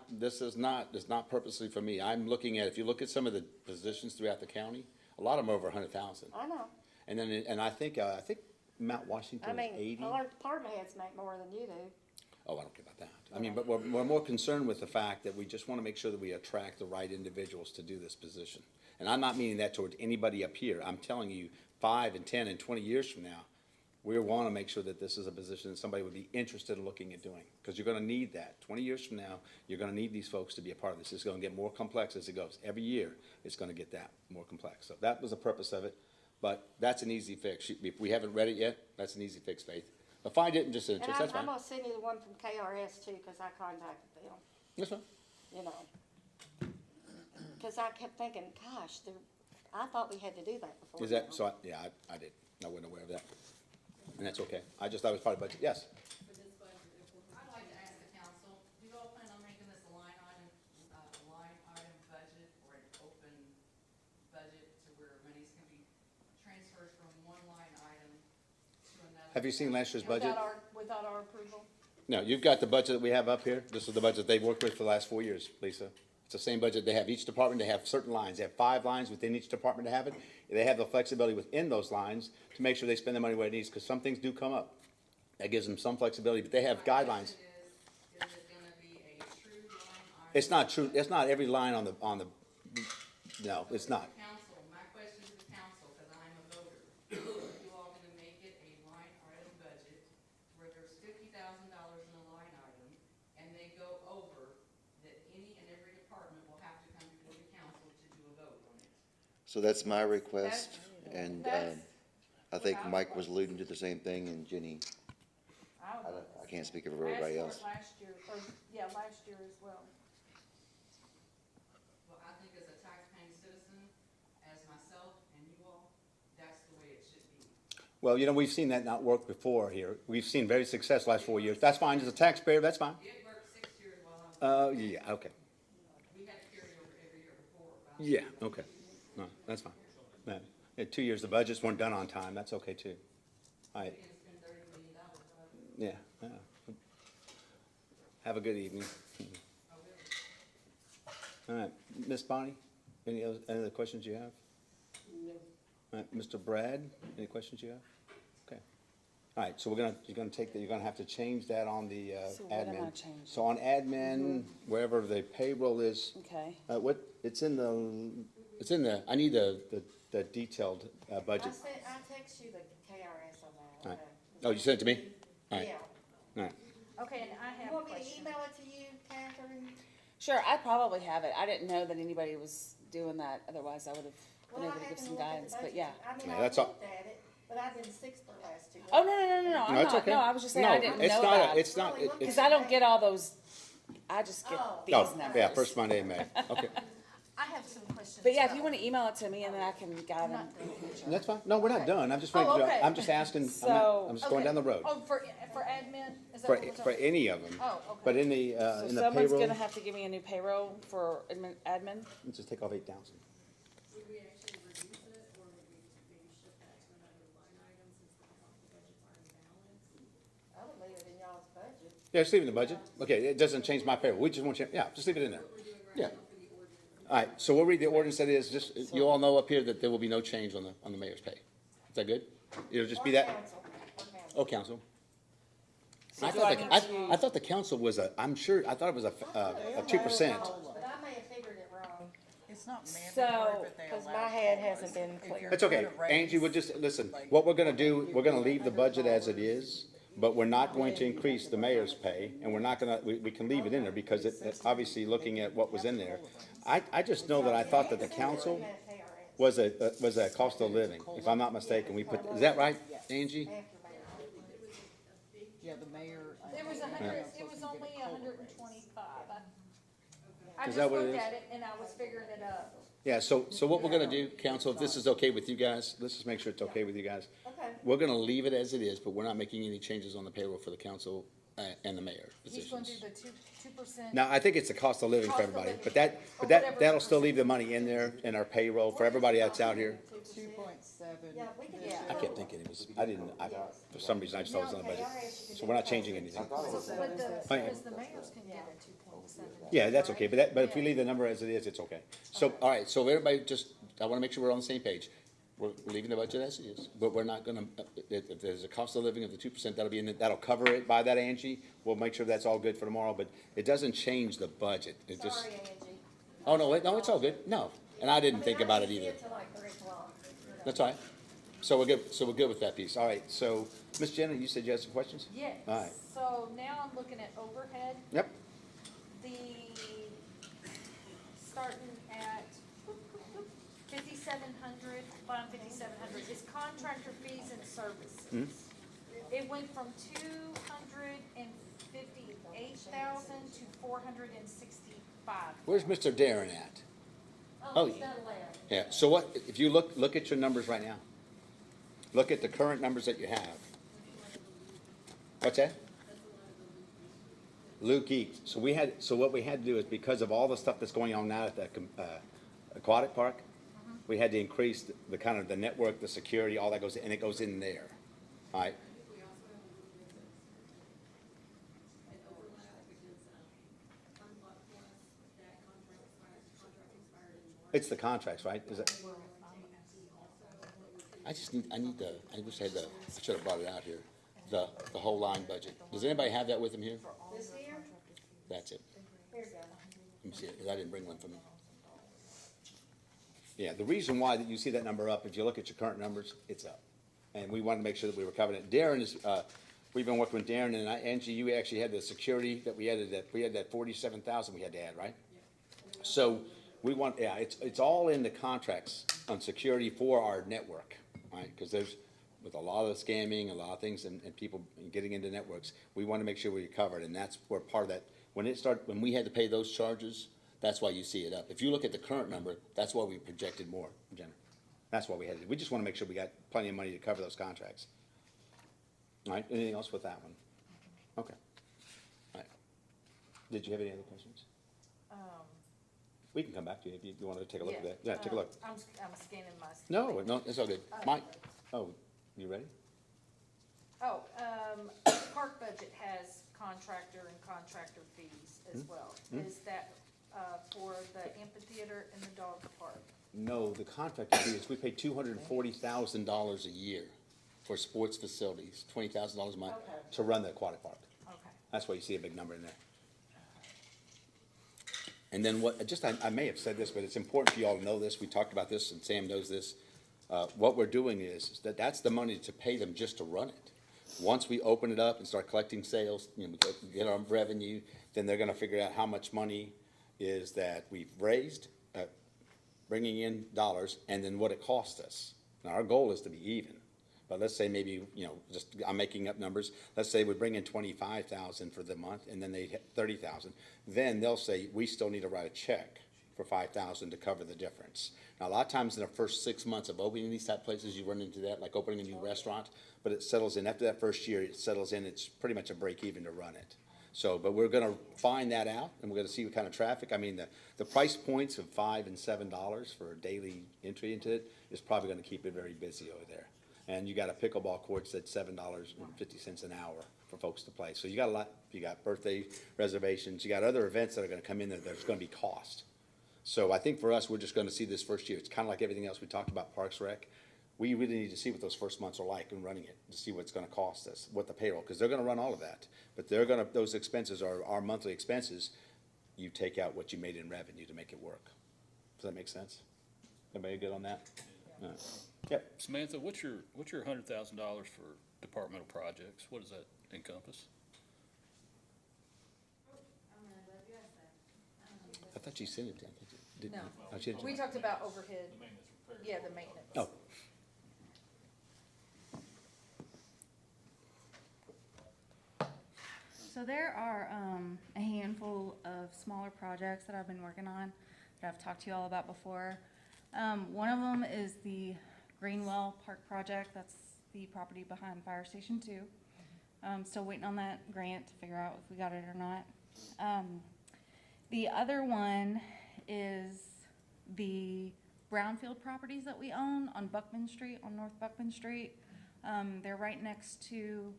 this is not purposely for me. I'm looking at, if you look at some of the positions throughout the county, a lot of them are over 100,000. I know. And then, I think Mount I Washington is mean, 80. all our department heads make more than you do. Oh, I don't care about that. I mean, but we're more concerned with the fact that we just want to make sure that we attract the right individuals to do this position. And I'm not meaning that toward anybody up here. I'm telling you, 5 and 10 and 20 years from now, we want to make sure that this is a position that somebody would be interested in looking at doing. Because you're going to need that. 20 years from now, you're going to need these folks to be a part of this. It's going to get more complex as it goes. Every year, it's going to get that more complex. So that was the purpose of it. But that's an easy fix. If we haven't read it yet, that's an easy fix, Faith. But find it and just send it And to us, that's I'm fine. gonna send you the one from KRS too, cause I contacted them, That's fine. you know. Cause I kept thinking, gosh, I thought we had to do that before. Is that, now. so, I did. I wasn't aware of that. And that's okay. I just thought it was part of the budget. Yes? For this budget, if we're. I'd like to ask the council, do you all plan on making this a line item budget or an open budget to where monies can be transferred from one line item to another? Have you seen last year's budget? Without our approval? No, you've got the budget that we have up here. This is the budget they've worked with for the last 4 years, Lisa. It's the same budget. They have each department, they have certain lines. They have 5 lines within each department to have it. They have the flexibility within those lines to make sure they spend the money where it needs, because some things do come up. That gives them some flexibility, but they have guidelines. Is it gonna be a true line item? It's not true, it's not every line on the, no, it's not. Council, my question to the council, because I'm a voter, are you all gonna make it a line So that's my request, and, That's I think what I Mike would was alluding to the same thing, and Jenny, I can't speak for everybody else. Last year, or, yeah, last year as well. Well, I think as a taxpaying citizen, as myself and you all, that's the way it should be. Well, we've seen that not work before here. We've seen very successful last 4 years. That's fine, as a taxpayer, that's fine. It worked 6 years while I was, Yeah, okay. we had to carry over every year before. but I- Yeah, okay. No, that's fine. No, 2 years, the budgets weren't done on time, that's okay too. All right, We didn't spend $30 million, but yeah. Have a good evening. I will. All right, Miss Bonnie, any other questions you have? All right, Mr. Brad, any questions you have? Okay. All right, so you're gonna have to change that on the So what am I admin. changing? So on admin, wherever the payroll is, Okay. it's in the, I need the detailed, budget. I text you the KRS on that. All right. Oh, you sent it to me? All right, Yeah. all right. Okay, and I You have a want me to question. email it to you, Catherine? Sure, I probably have it. I didn't know that anybody was doing that, otherwise I would have been Well, able I to give haven't some looked at the guidance, but budget. yeah. I mean, Yeah, I that's all- looked at it, but I've been sick for the last 2 weeks. Oh, no, No, it's okay. no, I was just saying I didn't it's know not a- that. It's not, Cause I don't get all those, I just get Oh. these numbers. yeah, first Monday in May, okay. I have some questions. But yeah, if you though. wanna email it to me and then I can guide them. That's fine. No, we're not done. I'm just Oh, making, okay. I'm just asking, I'm just going Okay. down the road. Oh, for admin? Is that For, what we're for talking- any of them. Oh, okay. But in the So in the someone's payroll, gonna have to give me a new payroll for admin? let's just take off 8,000. Would we actually reduce it, or would we maybe shift that to another line item since the budgets are in balance? I would leave it in y'all's budget. Yeah, just leave it in the budget. Okay, it doesn't change my payroll. We just want you, yeah, just leave it in there. Yeah. All right, so we'll read the ordinance that is, just, you all know up here that there will be no change on the mayor's pay. Is that good? It'll just be Or that, council, or council. oh, council. So I do thought, I the- need I to- thought the council was a 2%. But I may have figured it wrong. It's not So, mandatory, but they Cause allow. my head hasn't COLAs. been If clear. you're That's okay. gonna raise- Angie, we'll just, listen, what we're gonna do, we're gonna leave the budget as it is, but we're not going to increase the mayor's pay, and we're not gonna, we can leave it in there, because it's obviously looking at what was in there. I just know that I thought that the council That KRS. was a cost of living, if I'm not mistaken. We put, is that right, Angie? After mayor. Yeah, the mayor. It was it was only 125. I Is just that what it looked is? at it and I was figuring it up. Yeah, so what we're gonna do, council, if this is okay with you guys, let's just make sure it's okay with you guys. Okay. We're gonna leave it as it is, but we're not making any changes on the payroll for the council, and the mayor He's going to do positions. the 2%. Now, I think it's the cost of living for Cost of everybody, living. but that, Or but that, whatever that'll still percent. leave the money in there, in our payroll, for everybody that's out here. 2.7. Yeah, we can Yeah. I kept thinking it was, for some reason, I just thought it was on the budget. So we're not changing anything. But Fine. because the mayors can get a 2.7. Yeah, that's okay, but if we leave the number as it is, it's okay. So, all right, so everybody just, I wanna make sure we're on the same page. We're leaving the budget as it is, but we're not gonna, if there's a cost of living of the 2%, that'll be in, that'll cover it by that, Angie. We'll make sure that's all good for tomorrow, but it doesn't change the budget. It just, Sorry, Angie. oh, no, wait, no, it's all good. No, and I didn't think about it I either. didn't see it till like 3 o'clock. That's all right. So we're good with that piece. All right, so, Ms. Jenna, you said you had some questions? Yes. All right. So now I'm looking at overhead. Yep, Starting at 5,700, line 5,700, is contractor fees and services. It went from 258,000 to 465. where's Mr. Darren at? Oh, He's done left. yeah, so what, if you look at your numbers right now. Look at the current numbers that you have. What's that? Luke Eats. So what we had to do is, because of all the stuff that's going on now at the aquatic park, we had to increase the kind of the network, the security, all that goes, and it goes in there. All right, We also have an overlap because, Unblock Plus, that contract expired in March. it's the contracts, right? Is it? I wish I should have brought it out here, the whole line budget. Does anybody have that with them here? This here? That's it. Here you go. Let me see it, 'cause I didn't bring one from me. Yeah, the reason why that you see that number up, if you look at your current numbers, it's up. And we wanted to make sure that we were covering it. Darren is, we've been working with Darren, and Angie, you actually had the security that we had that 47,000 we had to add, right? So We want, yeah, it's all in the contracts on security for our network, right? Because there's, with a lot of scamming, a lot of things and people getting into networks, we want to make sure we're covered, and that's where part of that, when we had to pay those charges, that's why you see it up. If you look at the current number, that's why we projected more, Jenna. That's why we had to, we just want to make sure we got plenty of money to cover those contracts. All right, anything else with that one? Okay. All right. Did you have any other questions? We can come back to you if you want to take a look at that. Yeah, take a look. I'm scanning my. No, it's all good. Mike, oh, you ready? Oh, park budget has contractor and contractor fees as well. Is that, for the amphitheater and the dog park? No, the contractor fee is, we pay $240,000 a year for sports facilities, $20,000 a month Okay. to run the aquatic park. Okay. That's why you see a big number in there. And then I may have said this, but it's important for you all to know this. We talked about this and Sam knows this. What we're doing is that's the money to pay them just to run it. Once we open it up and start collecting sales, we get our revenue, then they're gonna figure out how much money is that we've raised, bringing in dollars, and then what it cost us. Now, our goal is to be even. But let's say maybe, I'm making up numbers. Let's say we bring in 25,000 for the month, and then they hit 30,000. Then they'll say, we still need to write a check for 5,000 to cover the difference. Now, a lot of times in the first 6 months of opening these type places, you run into that, like opening a new restaurant, but it settles in. After that first year, it settles in. It's pretty much a break even to run it. So, but we're gonna find that out, and we're gonna see what kind of traffic. I mean, the price points of $5 and $7 for a daily entry into it is probably gonna keep it very busy over there. And you got a pickleball court that's $7.50 an hour for folks to play. So you got a lot, you got birthday reservations, you got other events that are gonna come in there, there's gonna be cost. So I think for us, we're just gonna see this first year. It's kinda like everything else we talked about, Parks Rec. We really need to see what those first months are like in running it, to see what it's gonna cost us, what the payroll, because they're gonna run all of that. But those expenses are our monthly expenses. You take out what you made in revenue to make it work. Does that make sense? Everybody good on that? Yep. Samantha, what's your $100,000 for departmental projects? What does that encompass? I thought you sent it down. Didn't you? No. Oh, she didn't. We talked about overhead, yeah, the maintenance. Oh. So there are a handful of smaller projects that I've been working on that I've talked to you all about before. One of them is the Greenwell Park project. That's the property behind Fire Station 2. Still waiting on that grant to figure out if we got it or not. The other one is the brownfield properties that we own on Buckman Street, on North Buckman Street. They're right next to.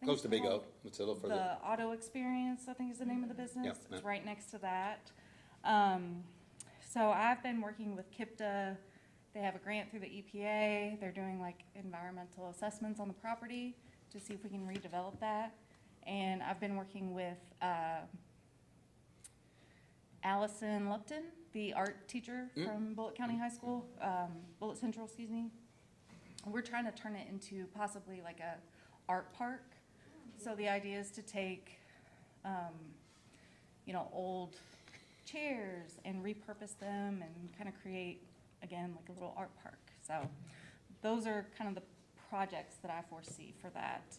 Close to Big O. It's a little further. The Auto Experience, I think is the name of the business. Yeah, It's yeah. right next to that. So I've been working with KIPTA. They have a grant through the EPA. They're doing like environmental assessments on the property to see if we can redevelop that. And I've been working with Allison Lupton, the art teacher from Bullitt County High School, Bullitt Central, excuse me. We're trying to turn it into possibly like a art park. So the idea is to take, old chairs and repurpose them and kind of create, again, like a little art park. So those are kind of the projects that I foresee for that.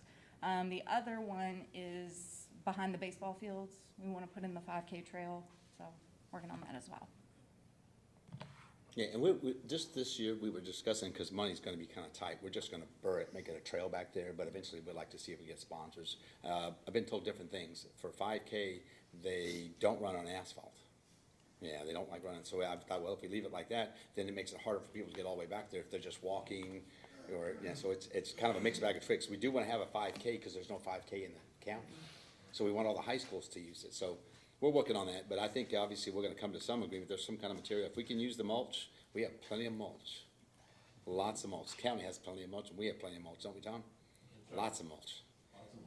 The other one is behind the baseball fields. We want to put in the 5K trail, so working on that as well. Yeah, and we just this year, we were discussing, because money's gonna be kind of tight, we're just gonna burr it, make it a trail back there, but eventually we'd like to see if we get sponsors. I've been told different things. For 5K, they don't run on asphalt. Yeah, they don't like running, so I thought, well, if we leave it like that, then it makes it harder for people to get all the way back there if they're just walking, or, so it's kind of a mixed bag of tricks. We do wanna have a 5K, because there's no 5K in the county, so we want all the high schools to use it, so we're working on that, but I think obviously we're gonna come to some agreement. There's some kind of material. If we can use the mulch, we have plenty of mulch. Lots of mulch. County has plenty of mulch, and we have plenty of mulch, don't we, Tom? Lots of mulch.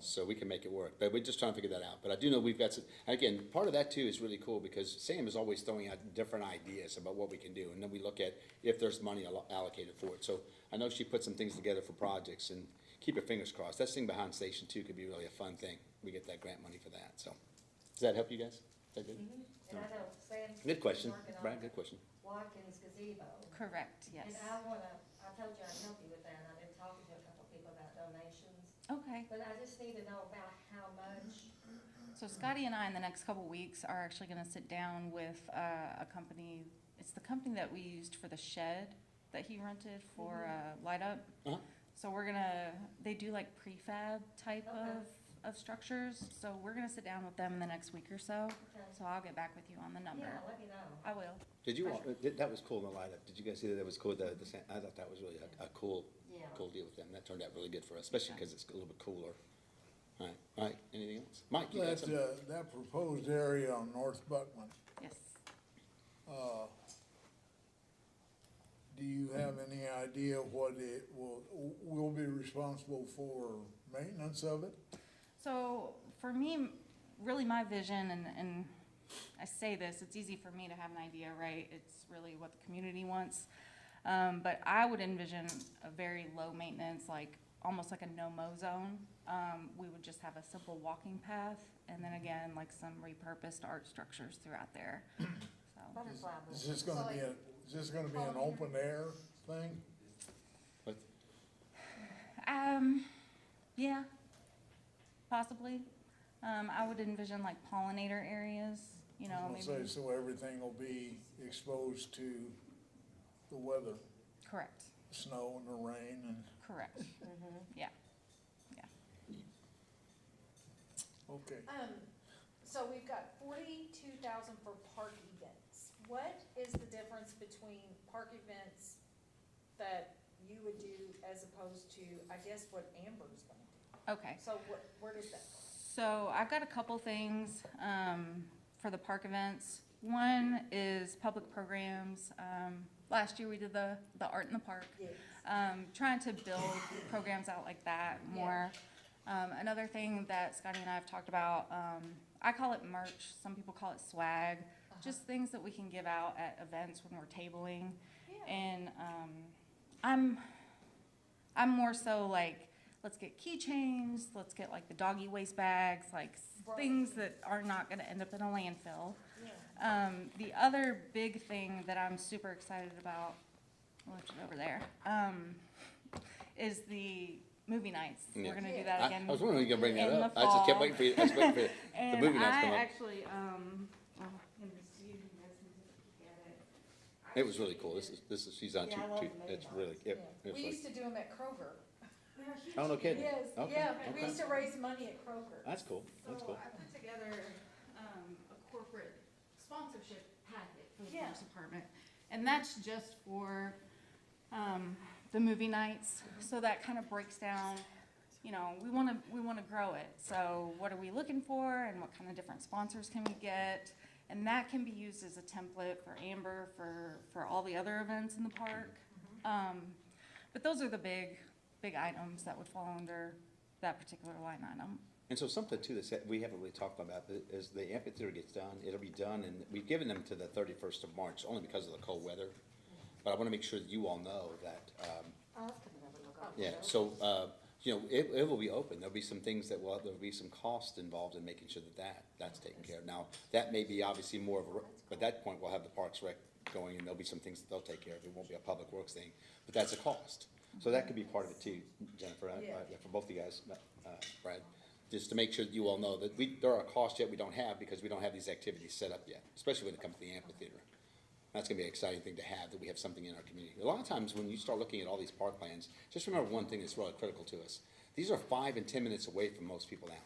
So we can make it work, but we're just trying to figure that out. But I do know we've got some, again, part of that too is really cool, because Sam is always throwing out different ideas about what we can do, and then we look at if there's money allocated for it. So I know she put some things together for projects, and keep your fingers crossed. That thing behind Station 2 could be really a fun thing. We get that grant money for that, so. Does that help you guys? that good? And I know Sam's. Good question, working on Brad, good question. Watkins gazebo. Correct, yes. And I told you I'd help you with that, and I've been talking to a couple of people about donations, Okay. but I just need to know about how much. So Scotty and I, in the next couple weeks, are actually gonna sit down with, a company, it's the company that we used for the shed that he rented for, Light Up. Uh-huh. So we're gonna, they do like prefab type Okay. of structures, so we're gonna sit down with them in the next week or so. Okay. So I'll get back with you on the number. Yeah, let me know. I will. Did you, all- that was cool in the light up. Did you guys see that? That was cool, I thought that was really a cool, Yeah. cool deal with them. That turned out really good for us, especially because it's a little bit cooler. All right, anything else? Mike, you got That, something? that proposed area on North Buckman, Yes. do you have any idea what it will be responsible for maintenance of it? So for me, really my vision, and I say this, it's easy for me to have an idea, right? It's really what the community wants. But I would envision a very low maintenance, like almost like a no-mow zone. We would just have a simple walking path, and then again, like some repurposed art structures throughout there. So, Butterfly Is bush. this gonna be is this gonna be an open air thing? yeah, possibly. I would envision like pollinator areas, you know, Let's maybe. say, so everything will be exposed to the weather, Correct, snow and the rain and, correct. Yeah, yeah. okay. So we've got 42,000 for park events. What is the difference between park events that you would do as opposed to, I guess, what Amber's gonna do? Okay. So where does that go? So I've got a couple things for the park events. One is public programs. Last year we did the art in the park. Yes. Trying to build programs out like that more. Another thing that Scotty and I have talked about, I call it merch. Some people call it swag. Just things that we can give out at events when we're tabling. Yeah. And I'm more so like, let's get keychains, let's get like the doggy waste bags, like things that are not gonna end up in a landfill. Yeah. The other big thing that I'm super excited about, I'll let you over there, is the movie nights. Yeah. We're gonna do that again. I was wondering if you were gonna bring that in up. the I just kept fall. waiting for you, I was waiting for the And movie nights to I come up. actually, well, in this, you guys can look at it. It was really cool. This is, she's on Yeah, I love two, the movie it's really, it We was used like, to do them at Kroger. oh, no kidding? Yes, Okay, yeah, we okay. used to raise money at Kroger. That's cool, that's So cool. I put together, a corporate sponsorship packet for the Yeah. Parks Department. And that's just for, the movie nights, so that kind of breaks down, you know, we wanna grow it. So what are we looking for and what kind of different sponsors can we get? And that can be used as a template for Amber, for all the other events in the park. But those are the big items that would fall under that particular line item. And so something too that we haven't really talked about is the amphitheater gets done, it'll be done, and we've given them to the 31st of March, only because of the cold weather. But I wanna make sure that you all know that, Oh, that's gonna never look up. yeah, so, you know, it will be open. There'll be some things there'll be some cost involved in making sure that's taken care of. Now, that may be obviously more of at that point, we'll have the Parks Rec going, and there'll be some things that they'll take care of. It won't be a public works thing, but that's a cost. So that could be part of it too, Jennifer, Yeah. for both of you guys, Brad. Just to make sure that you all know that there are costs yet we don't have because we don't have these activities set up yet, especially when it comes to the amphitheater. That's gonna be an exciting thing to have, that we have something in our community. A lot of times when you start looking at all these park plans, just remember one thing that's really critical to us. These are 5 and 10 minutes away from most people now.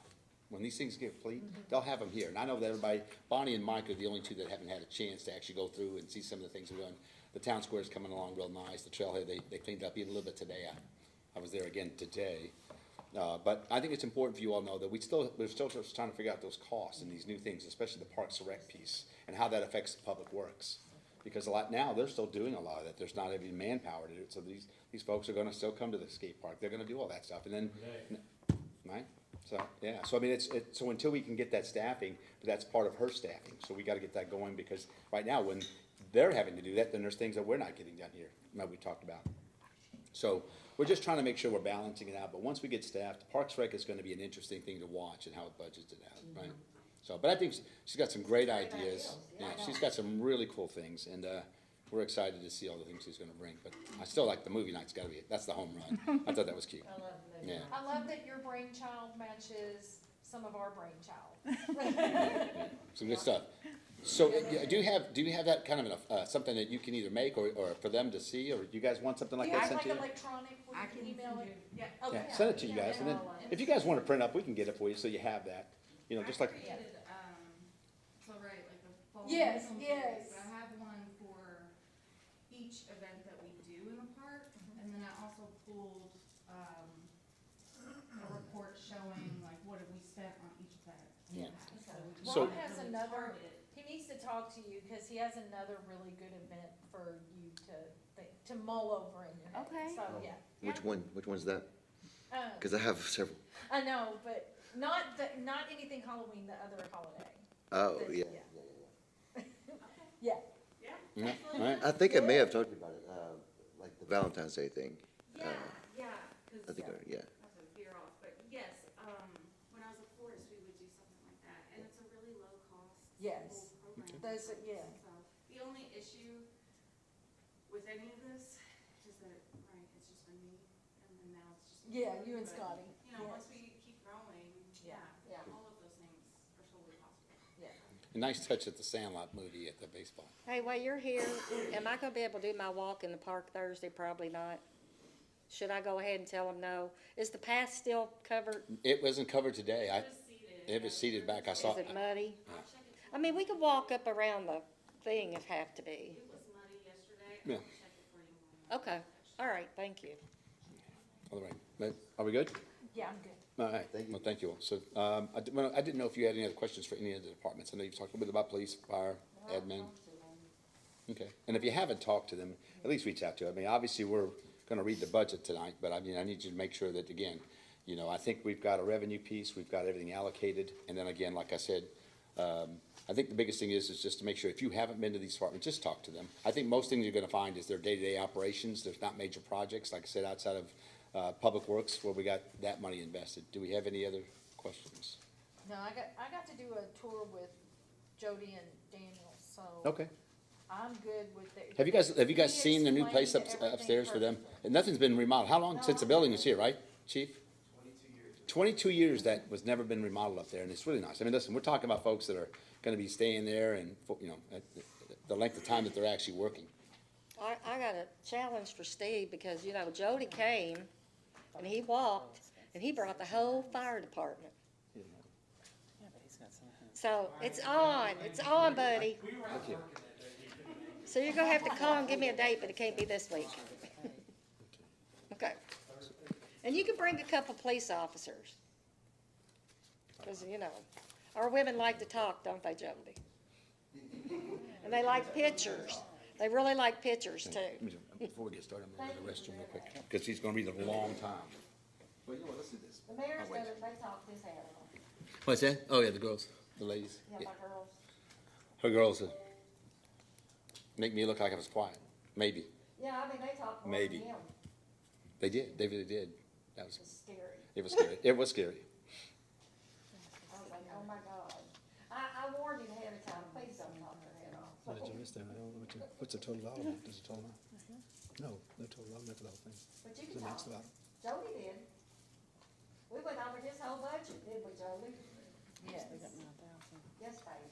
When these things get complete, they'll have them here. And I know that everybody, Bonnie and Mike are the only two that haven't had a chance to actually go through and see some of the things we're doing. The town square is coming along real nice. The trailhead, they cleaned up even a little bit today. I was there again today. But I think it's important for you all to know that we're still just trying to figure out those costs and these new things, especially the Parks and Rec piece, and how that affects the public works. Because now, they're still doing a lot of that. There's not even manpower to do it. So these folks are gonna still come to the skate park. They're gonna do all that stuff. And then, right? So, yeah, so I mean, so until we can get that staffing, that's part of her staffing. So we gotta get that going, because right now, when they're having to do that, then there's things that we're not getting done here, that we talked about. So we're just trying to make sure we're balancing it out, but once we get staffed, Parks Rec is gonna be an interesting thing to watch and how it budgets it out, right? So, but I think she's got some great ideas. ideas, Yeah, yeah. she's got some really cool things, and, we're excited to see all the things she's gonna bring. But I still like the movie night's gotta be, that's the home run. I thought that was cute. I love the movie. Yeah. I love that your brainchild matches some of our brainchild. Some good stuff. So, do you have that kind of, something that you can either make or for them to see, or you guys want something like Do you that have sent like to you? electronic, where you can email it? Yeah. Okay. Yeah, send it to you guys, and then, if you guys wanna print up, we can get it for you, so you have that, you know, just like. I created, so right, like the fall. Yes, season yes. series, But I have one for each event that we do in a park, Mm-hmm. and then I also pulled, a report showing like what have we spent on each event. Yeah. Ron So- has Really another, target. he needs to talk to you, cause he has another really good event for you to mull over in your head. Okay. So, yeah. Which one's that? Um, Cause I have several. I know, but not anything Halloween, the other holiday. Oh, The- yeah. Yeah. Yeah, all right. I think I may have talked about it, like the Valentine's Day thing. Yeah, yeah, cause. I think, yeah. Not to veer off, but yes, when I was at Forest, we would do something like that, and it's a really low cost. Yes. simple program. Those are- yeah. So, the only issue with any of this is that, right, it's just been me, and then now it's just. me. Yeah, you and But, Scotty. You know, Yes. once we keep growing, Yeah. yeah, Yeah. all of those things are totally possible. Yeah. A nice touch at the Sandlot movie at the baseball. Hey, while you're here, am I gonna be able to do my walk in the park Thursday? Probably not. Should I go ahead and tell them no? Is the path still covered? It wasn't covered today. It was seated. It was seated back. I saw. Is it muddy? I'll check it. I mean, we could walk up around the thing if have to be. It was muddy yesterday. Yeah. I'll check it for you tomorrow. Okay, all right, thank you. All right. But are we good? Yeah, I'm good. All right. Well, thank you all. So, I didn't know if you had any other questions for any of the departments. I know you've talked a little bit about police, fire, admin. Okay. And if you haven't talked to them, at least reach out to them. I mean, obviously, we're gonna read the budget tonight, but I mean, I need you to make sure that, again, you know, I think we've got a revenue piece, we've got everything allocated, and then again, like I said, I think the biggest thing is just to make sure, if you haven't been to these departments, just talk to them. I think most things you're gonna find is their day-to-day operations, there's not major projects, like I said, outside of, Public Works, where we got that money invested. Do we have any other questions? No, I got to do a tour with Jody and Daniel, so. Okay. I'm good with the. Have you guys He seen the new place explained everything upstairs for them? perfectly. And nothing's been remodeled. How long since the building was here, right, chief? 22 years that was never been remodeled up there, and it's really nice. I mean, listen, we're talking about folks that are gonna be staying there and, you know, at the length of time that they're actually working. I got a challenge for Steve because, you know, Jody came and he walked and he brought the whole fire department. So it's on, buddy. So you're gonna have to call and give me a date, but it can't be this week. Okay. And you can bring a couple police officers. Cause, you know, our women like to talk, don't they, Jody? And they like pictures. They really like pictures too. Before we get started, I'm gonna go to the restroom real quick, because he's gonna read a long time. Well, you know what, let's do this. The mayor's I'll wait. they talk this out. What's that? Oh, yeah, the girls, the ladies. Yeah, Yeah. my girls. Her girls make me look like I was quiet. Maybe. Yeah, I mean, they talk more than Maybe. him. They did. They really did. That was, It's scary. it was scary. It was scary. I was like, oh my God. I warned him ahead of time, please don't knock her head off. What did you miss there? I don't know what's the total dollar amount? Does it total amount? No, no total dollar amount for the whole thing. But you Is can it next talk. to that? Jody did. We went over his whole budget, didn't we, Jody? Yes. Yes, babe.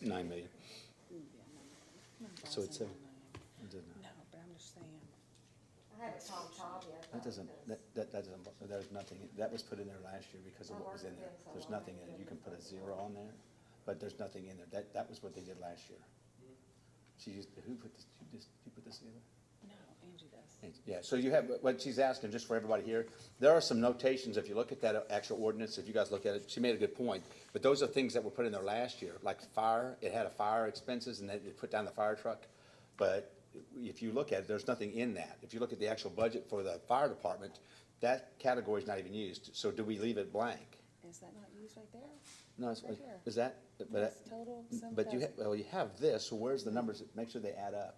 9 million. So it's, No, but I'm just saying. I haven't talked to Todd yet. that doesn't, that doesn't, there's nothing, that was put in there last year because of what was in there. There's nothing in it. You can put a zero on there, but there's nothing in there. That was what they did last year. She used, who put this, you put this together? No, Angie does. Yeah, so you have, what she's asking, just for everybody here, there are some notations, if you look at that actual ordinance, if you guys look at it, she made a good point, but those are things that were put in there last year, like fire, it had a fire expenses, and then it put down the fire truck, but if you look at it, there's nothing in that. If you look at the actual budget for the fire department, that category's not even used, so do we leave it blank? Is that not used right there? No, it's, Right here. is that, Yes, total, but you, 7,000. well, you have this, so where's the numbers, make sure they add up.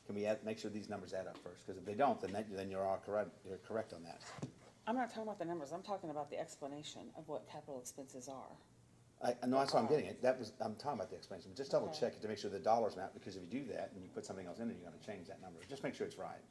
Can we make sure these numbers add up first, because if they don't, then you're all correct, you're correct on that. I'm not talking about the numbers, I'm talking about the explanation of what capital expenses are. I know, that's what I'm getting at. I'm talking about the explanation. Just double Okay. check it to make sure the dollars match, because if you do that and you put something else in it, you're gonna change that number. Just make sure it's right.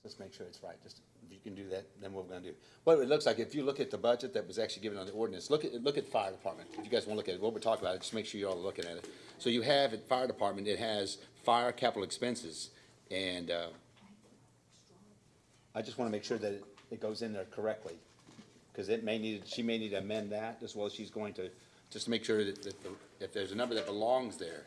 Just make sure it's right. Just, if you can do that, then what we're gonna do. What it looks like, if you look at the budget that was actually given on the ordinance, look at fire department. If you guys wanna look at it, what we're talking about, just make sure you're all looking at it. So you have at fire department, it has fire capital expenses, and, I just wanna make sure that it goes in there correctly. Cause she may need to amend that, as well as she's going to, just to make sure that if there's a number that belongs there.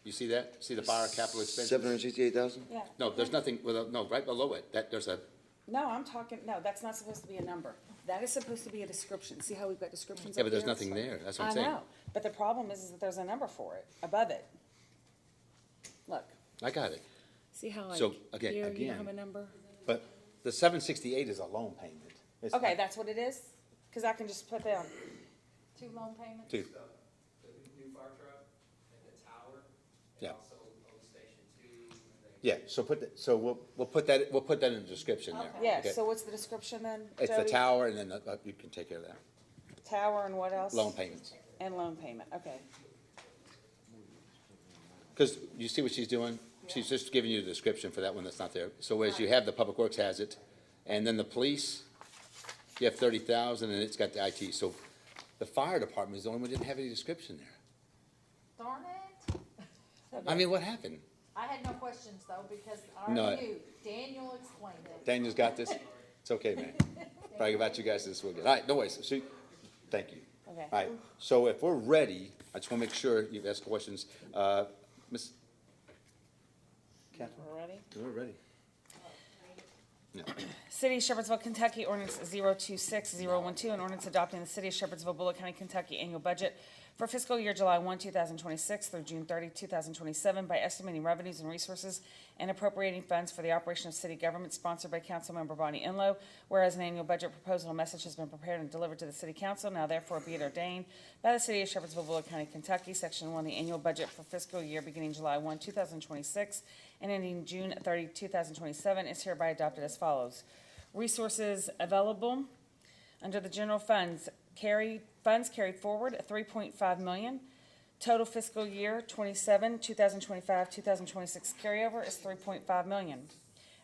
You see that? See the fire capital expenses? 768,000? Yeah. No, there's nothing, no, right below it, there's a, No, I'm talking, no, that's not supposed to be a number. That is supposed to be a description. See how we've got descriptions yeah, up but there's here? nothing there, that's what I'm saying. I know, but the problem is that there's a number for it, above it. Look, I got it. see how like, So, again, here you don't have a again, number? but the 768 is a loan payment. It's Okay, not- that's what it is? Cause I can just put down, 2 loan payments? Two, The new fire truck and the tower, yeah, and also on Station 2. yeah, so we'll put that in the description there. yeah, Okay. so what's the description then, It's the Jody? tower, and then you can take care of that. Tower and what else? Loan payments. And loan payment, okay. Because you see what she's doing? She's just giving you the description for that one that's not there. So as you have, the Public Works has it, and then the police, you have 30,000, and it's got the IT. So the fire department is the only one that didn't have any description there. Darn it. I mean, what happened? I had no questions though, because I No. already knew. Daniel explained it. Daniel's got this? It's okay, man. Probably about you guys, this will get. All right, no worries. So, thank you. Okay. All right, so if we're ready, I just want to make sure you ask questions. Ms. Catherine? We're ready? We're ready. Yeah. City of Shepherdsville, Kentucky, ordinance 026012, an ordinance adopting the City of Shepherdsville, Bullock County, Kentucky annual budget for fiscal year July 1, 2026 through June 30, 2027 by estimating revenues and resources and appropriating funds for the operation of city government sponsored by Councilmember Bonnie Enlow. Whereas an annual budget proposal and message has been prepared and delivered to the City Council, now therefore be it ordained by the City of Shepherdsville, Bullock County, Kentucky, Section 1, the annual budget for fiscal year beginning July 1, 2026 and ending June 30, 2027 is hereby adopted as follows. Resources available under the general funds carried forward, 3.5 million. Total fiscal year 2025, 2026 carryover is 3.5 million.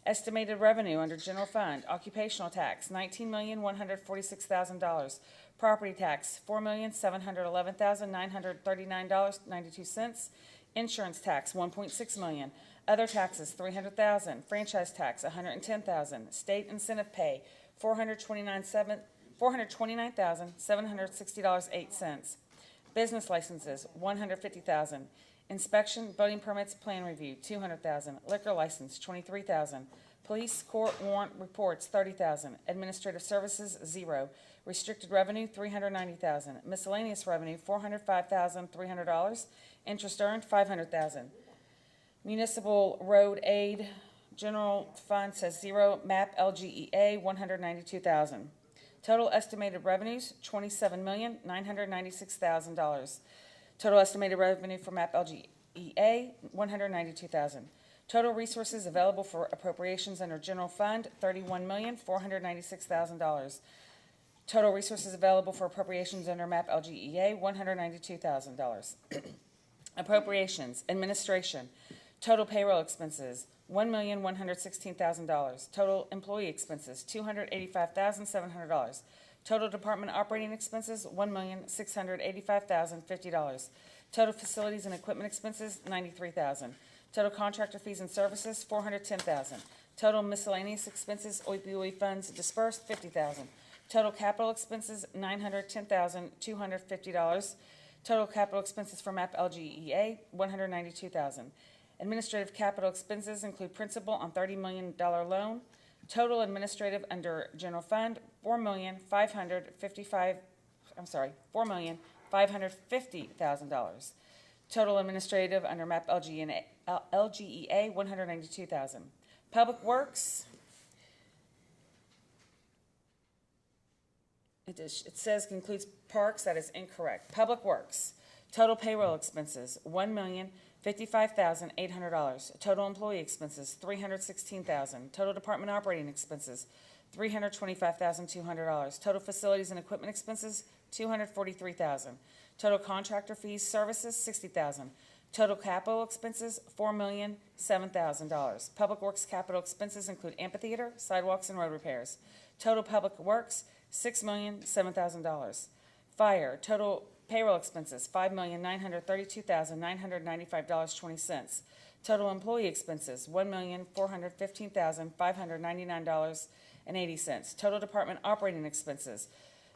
Estimated revenue under general fund, occupational tax, $19,146,000. Property tax, $4,711,939.92. Insurance tax, $1.6 million. Other taxes, $300,000. Franchise tax, $110,000. State incentive pay, $429,760.08. Business licenses, $150,000. Inspection, building permits, plan review, $200,000. Liquor license, $23,000. Police court warrant reports, $30,000. Administrative services, $0. Restricted revenue, $390,000. Miscellaneous revenue, $405,300. Interest earned, $500,000. Municipal road aid, general fund says 0. MAP LGEA, $192,000. Total estimated revenues, $27,996,000. Total estimated revenue for MAP LGEA, $192,000. Total resources available for appropriations under general fund, $31,496,000. Total resources available for appropriations under MAP LGEA, $192,000. Appropriations, administration, total payroll expenses, $1,116,000. Total employee expenses, $285,700. Total department operating expenses, $1,685,050. Total facilities and equipment expenses, $93,000. Total contractor fees and services, $410,000. Total miscellaneous expenses, opioid funds dispersed, $50,000. Total capital expenses, $910,250. Total capital expenses for MAP LGEA, $192,000. Administrative capital expenses include principal on $30 million loan. Total administrative under general fund, $4,550,000. Total administrative under MAP LGEA, $192,000. Public Works, it says includes parks, that is incorrect. Public Works, total payroll expenses, $1,055,800. Total employee expenses, $316,000. Total department operating expenses, $325,200. Total facilities and equipment expenses, $243,000. Total contractor fees, services, $60,000. Total capital expenses, $4,007,000. Public Works capital expenses include amphitheater, sidewalks, and road repairs. Total Public Works, $6,007,000. Fire, total payroll expenses, $5,932,995.20. Total employee expenses, $1,415,599.80. Total department operating expenses,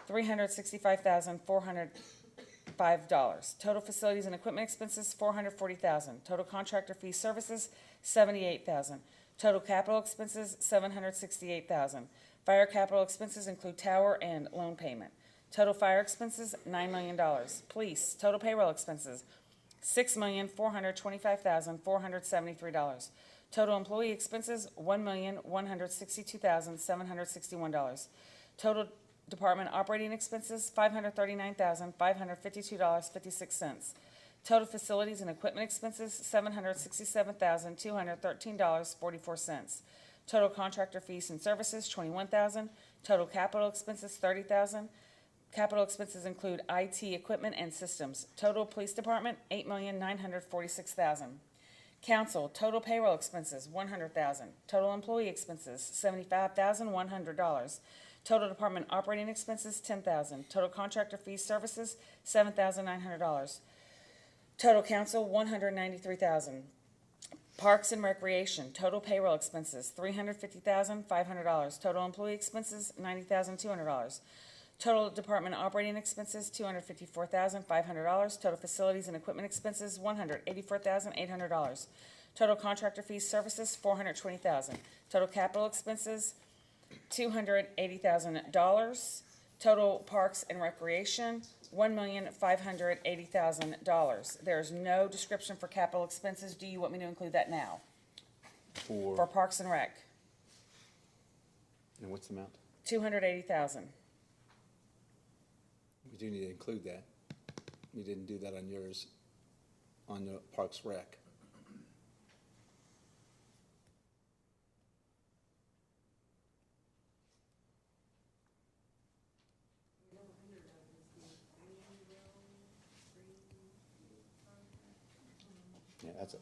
$365,405. Total facilities and equipment expenses, $440,000. Total contractor fee services, $78,000. Total capital expenses, $768,000. Fire capital expenses include tower and loan payment. Total fire expenses, $9 million. Police, total payroll expenses, $6,425,473. Total employee expenses, $1,162,761. Total department operating expenses, $539,552.56. Total facilities and equipment expenses, $767,213.44. Total contractor fees and services, $21,000. Total capital expenses, $30,000. Capital expenses include IT equipment and systems. Total police department, $8,946,000. Council, total payroll expenses, $100,000. Total employee expenses, $75,100. Total department operating expenses, $10,000. Total contractor fees services, $7,900. Total council, $193,000. Parks and Recreation, total payroll expenses, $350,500. Total employee expenses, $90,200. Total department operating expenses, $254,500. Total facilities and equipment expenses, $184,800. Total contractor fees services, $420,000. Total capital expenses, $280,000. Total Parks and Recreation, $1,580,000. There's no description for capital expenses. Do you want me to include that now? For Parks and Rec, And what's the amount? $280,000. We do need to include that. You didn't do that on yours, on the Parks Rec. Yeah, that's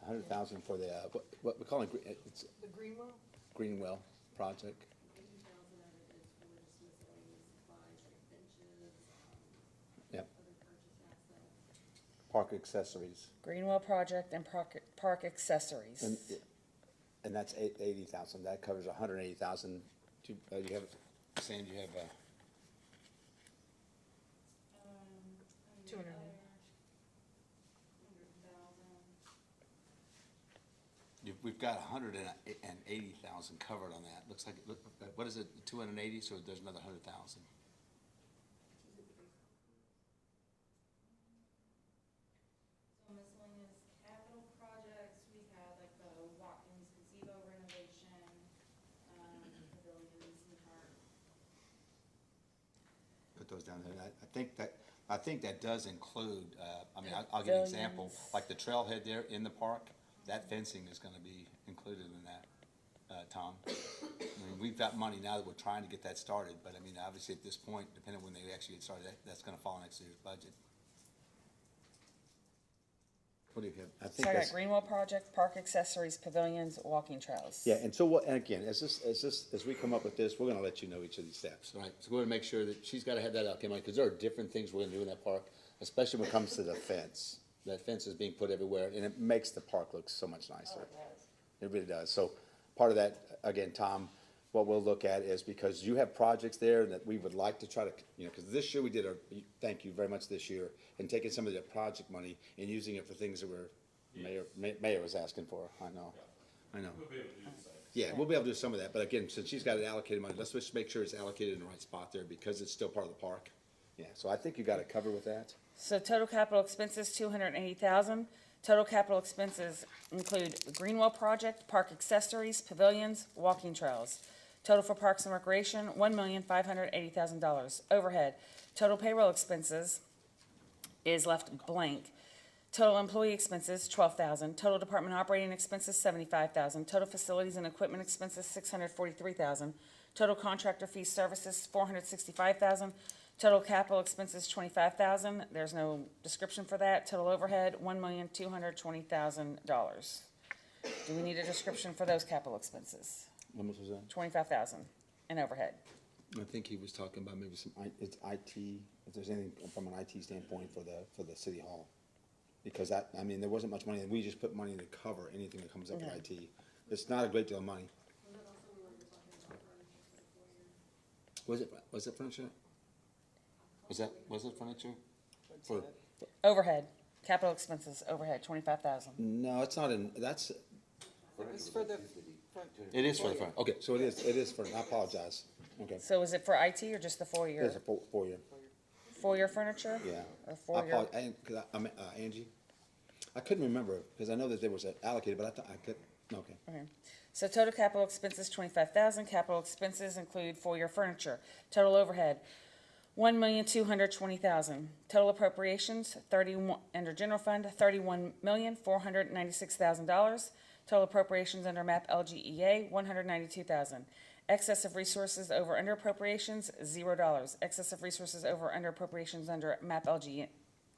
$100,000 for the, what we call it, it's The Greenwell? Greenwell project. Yep. Park accessories. Greenwell project and park accessories. And that's $80,000. That covers $180,000. You have, Sam, you have, 200. we've got $180,000 covered on that. Looks like, what is it, 280, so there's another 100,000. So miscellaneous capital projects, we had like the Watkins gazebo renovation, pavilions in the park. Put those down there. I think that does include, I'll give you an example, like the trailhead there in the park, that fencing is gonna be included in that, Tom. I mean, we've got money now that we're trying to get that started, but I mean, obviously at this point, depending on when they actually get started, that's gonna fall next year's budget. What do you have? I think So I got that's. Greenwell project, park accessories, pavilions, walking trails. Yeah, and so what, and again, as we come up with this, we're gonna let you know each of these steps, right? So we're gonna make sure that she's gotta have that out, because there are different things we're gonna do in that park, especially when it comes to the fence. That fence is being put everywhere, and it makes the park look so much nicer. It really does. So part of that, again, Tom, what we'll look at is, because you have projects there that we would like to try to, because this year we did thank you very much this year, and taking some of that project money and using it for things that Mayor was asking for. I know. We'll be able to do the same. Yeah, we'll be able to do some of that, but again, since she's got it allocated money, let's just make sure it's allocated in the right spot there, because it's still part of the park. Yeah, so I think you got it covered with that. So total capital expenses, $280,000. Total capital expenses include the Greenwell project, park accessories, pavilions, walking trails. Total for Parks and Recreation, $1,580,000. Overhead, total payroll expenses is left blank. Total employee expenses, $12,000. Total department operating expenses, $75,000. Total facilities and equipment expenses, $643,000. Total contractor fees services, $465,000. Total capital expenses, $25,000. There's no description for that. Total overhead, $1,220,000. Do we need a description for those capital expenses? How much was that? $25,000 in overhead. I think he was talking about maybe some, it's IT, if there's anything from an IT standpoint for the city hall. Because that, I mean, there wasn't much money, and we just put money in to cover anything that comes up in IT. It's not a great deal of money. Was it furniture? Was it furniture? For, Overhead, capital expenses, overhead, $25,000. no, it's not in, that's, It's for the front. it is for the front, okay, so it is for, I apologize, okay. So is it for IT or just the It's a four-year? four-year, Four-year furniture? yeah. Or I four-year? apologize, Angie, I couldn't remember, because I know that there was allocated, but I thought, I could, okay. Okay. So total capital expenses, $25,000. Capital expenses include four-year furniture. Total overhead, $1,220,000. Total appropriations, 31, under general fund, $31,496,000. Total appropriations under MAP LGEA, $192,000. Excess of resources over under appropriations, $0. Excess of resources over under appropriations under MAP LGEA,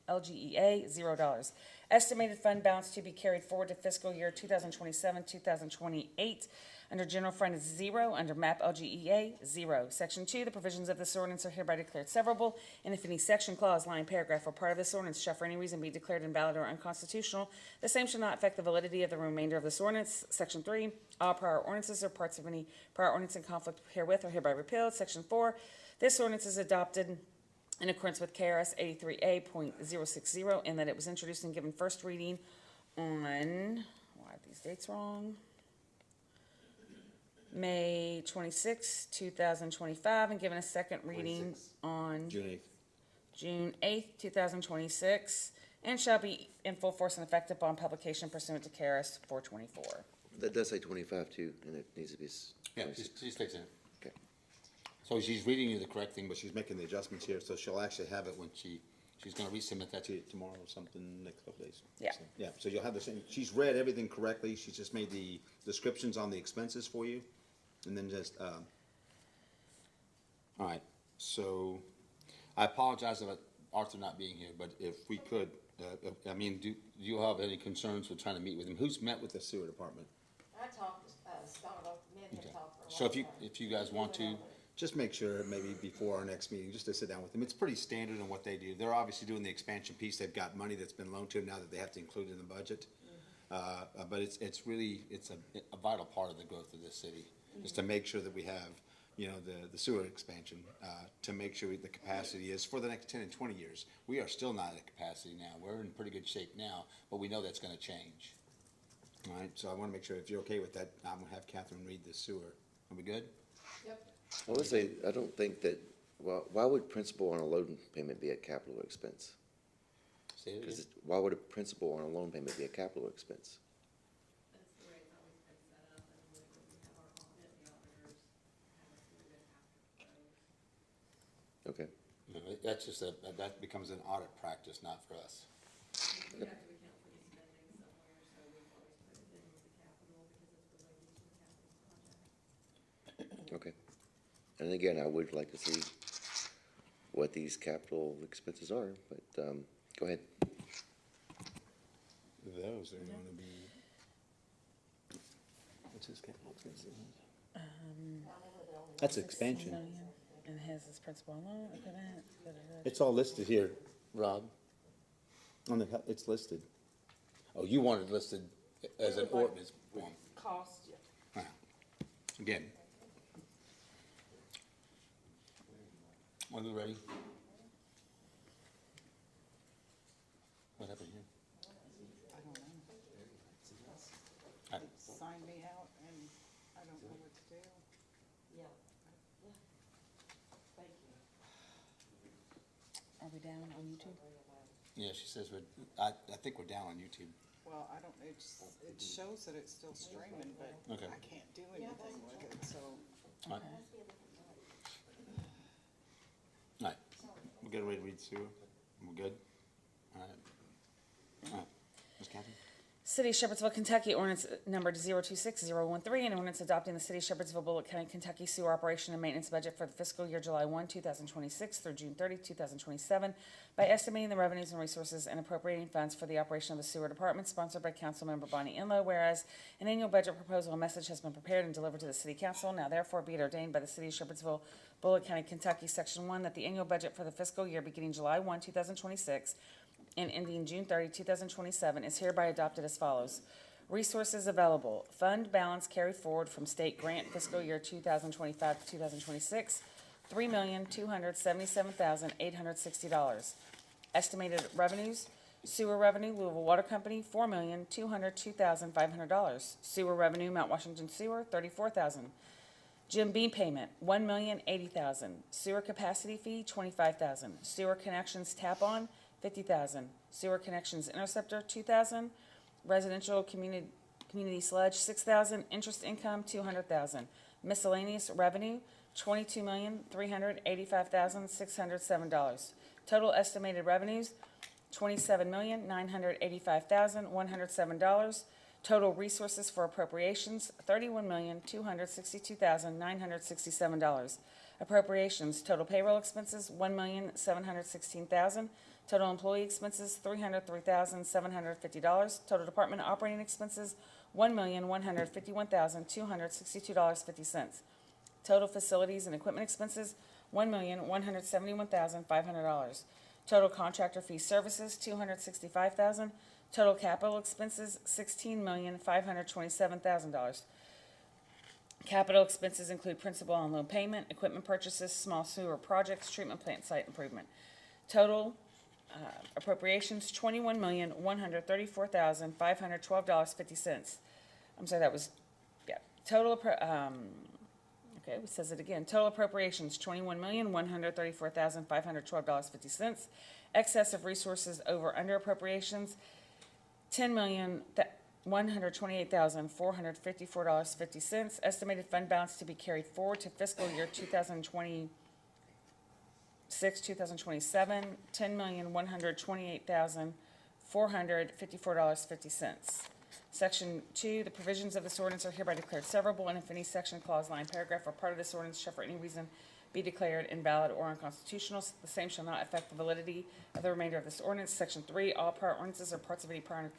$0. Estimated fund balance to be carried forward to fiscal year 2027, 2028. Under general fund is 0. Under MAP LGEA, 0. Section 2, the provisions of this ordinance are hereby declared severable, and if any section, clause, line, paragraph, or part of this ordinance shall for any reason be declared invalid or unconstitutional, the same shall not affect the validity of the remainder of this ordinance. Section 3, all prior ordinances or parts of any prior ordinance in conflict herewith are hereby repealed. Section 4, this ordinance is adopted in accordance with KRS 83A.060, and that it was introduced and given first reading on, why are these dates wrong? May 26, 2025, and given a second reading on June 8th. June 8th, 2026, and shall be in full force and effect upon publication pursuant to KRS 424. That does say 25 too, and it needs to be Yeah, 26. she's fixing it. Okay. So she's reading you the correct thing, but she's making the adjustments here, so she'll actually have it when she's gonna resubmit that to you tomorrow or something, next couple days. Yeah. So, yeah, so you'll have the same, she's read everything correctly, she's just made the descriptions on the expenses for you, and then just, all right, so, I apologize about Arthur not being here, but if we could, I mean, do you have any concerns with trying to meet with him? Who's met with the sewer department? I talked to, Scott, me and him Okay. talked for a long So time. if you guys want to, just make sure maybe before our next meeting, just to sit down with them. It's pretty standard in what they do. They're obviously doing the expansion piece. They've got money that's been loaned to them now that they have to include it in the budget. But it's really, it's a vital part of the growth of this city, is to make sure that we have, you know, the sewer expansion, to make sure the capacity is for the next 10 and 20 years. We are still not at capacity now. We're in pretty good shape now, but we know that's gonna change. All right, so I wanna make sure, if you're okay with that, I'm gonna have Catherine read the sewer. Are we good? Yep. I would say, I don't think that, well, why would principal on a loan payment be a capital expense? Say it again. Because why would a principal on a loan payment be a capital expense? That's the way it's always been set up, and when we have our audit, the auditors have us move it after close. Okay. No, that's just that becomes an audit practice, not for us. We have to account for the spending somewhere, so we've always put it in with the capital because it's related to the capital project. Okay. And again, I would like to see what these capital expenses are, but, go ahead. Those are gonna be. What's his capital expenses? That's expansion. $6 million, and his is principal alone, look at that. It's all listed here, Rob. On the, it's listed. Oh, you want it listed as an ordinance form. Cost, Wow. Again. Are we ready? What happened here? I don't know. I- Sign me out and I don't know what to do. Yeah. Thank you. Are we down on YouTube? Yeah, she says I think we're down on YouTube. Well, I don't, it shows that it's still streaming, but Okay. I can't do anything with it, so. All right. All right, we're getting ready to read sewer. We're good? All right. All right. City of Shepherdsville, Kentucky, ordinance number 026013, an ordinance adopting the City of Shepherdsville, Bullock County, Kentucky sewer operation and maintenance budget for the fiscal year July 1, 2026 through June 30, 2027, by estimating the revenues and resources and appropriating funds for the operation of the sewer department, sponsored by Councilmember Bonnie Enlow, whereas an annual budget proposal and message has been prepared and delivered to the City Council. Now therefore be it ordained by the City of Shepherdsville, Bullock County, Kentucky, Section 1, that the annual budget for the fiscal year beginning July 1, 2026, and ending June 30, 2027, is hereby adopted as follows. Resources available. Fund balance carried forward from state grant fiscal year 2025 to 2026, $3,277,860. Estimated revenues. Sewer revenue, Louisville Water Company, $4,202,500. Sewer revenue, Mount Washington Sewer, $34,000. Jim Beam payment, $1,080,000. Sewer capacity fee, $25,000. Sewer connections tap-on, $50,000. Sewer connections interceptor, $2,000. Residential community sludge, $6,000. Interest income, $200,000. Miscellaneous revenue, $22,385,607. Total estimated revenues, $27,985,107. Total resources for appropriations, $31,262,967. Appropriations, total payroll expenses, $1,716,000. Total employee expenses, $303,750. Total department operating expenses, $1,151,262.50. Total facilities and equipment expenses, $1,171,500. Total contractor fee services, $265,000. Total capital expenses, $16,527,000. Capital expenses include principal on loan payment, equipment purchases, small sewer projects, treatment plant site improvement. Total appropriations, $21,134,512.50. I'm sorry, that was, yeah. Total, okay, it says it again. Total appropriations, $21,134,512.50. Excess of resources over under appropriations, $10,128,454.50. Estimated fund balance to be carried forward to fiscal year 2026, 2027, $10,128,454.50. Section 2, the provisions of this ordinance are hereby declared severable, and if any section, clause, line, paragraph, or part of this ordinance shall for any reason be declared invalid or unconstitutional, the same shall not affect the validity of the remainder of this ordinance. Section 3, all prior ordinances or parts of any prior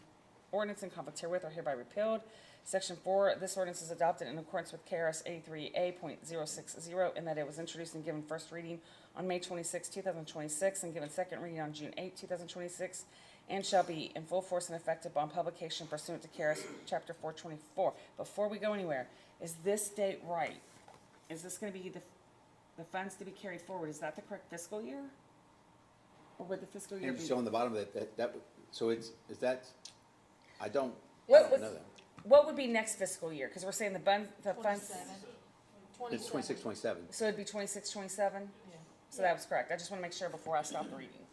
ordinance in conflict herewith are hereby repealed. Section 4, this ordinance is adopted in accordance with KRS 83A.060, in that it was introduced and given first reading on May 26, 2026, and given second reading on June 8, 2026, and shall be in full force and effect upon publication pursuant to KRS Chapter 424. Before we go anywhere, is this date right? Is this going to be the funds to be carried forward? Is that the correct fiscal year? Or would the fiscal year And be? so on the bottom of that, so is that, I don't What know was, that. what would be next fiscal year? Because we're saying the funds. It's 26, 27. So it'd be 26, 27? Yeah. So that was correct. I just want to make sure before I stop the reading.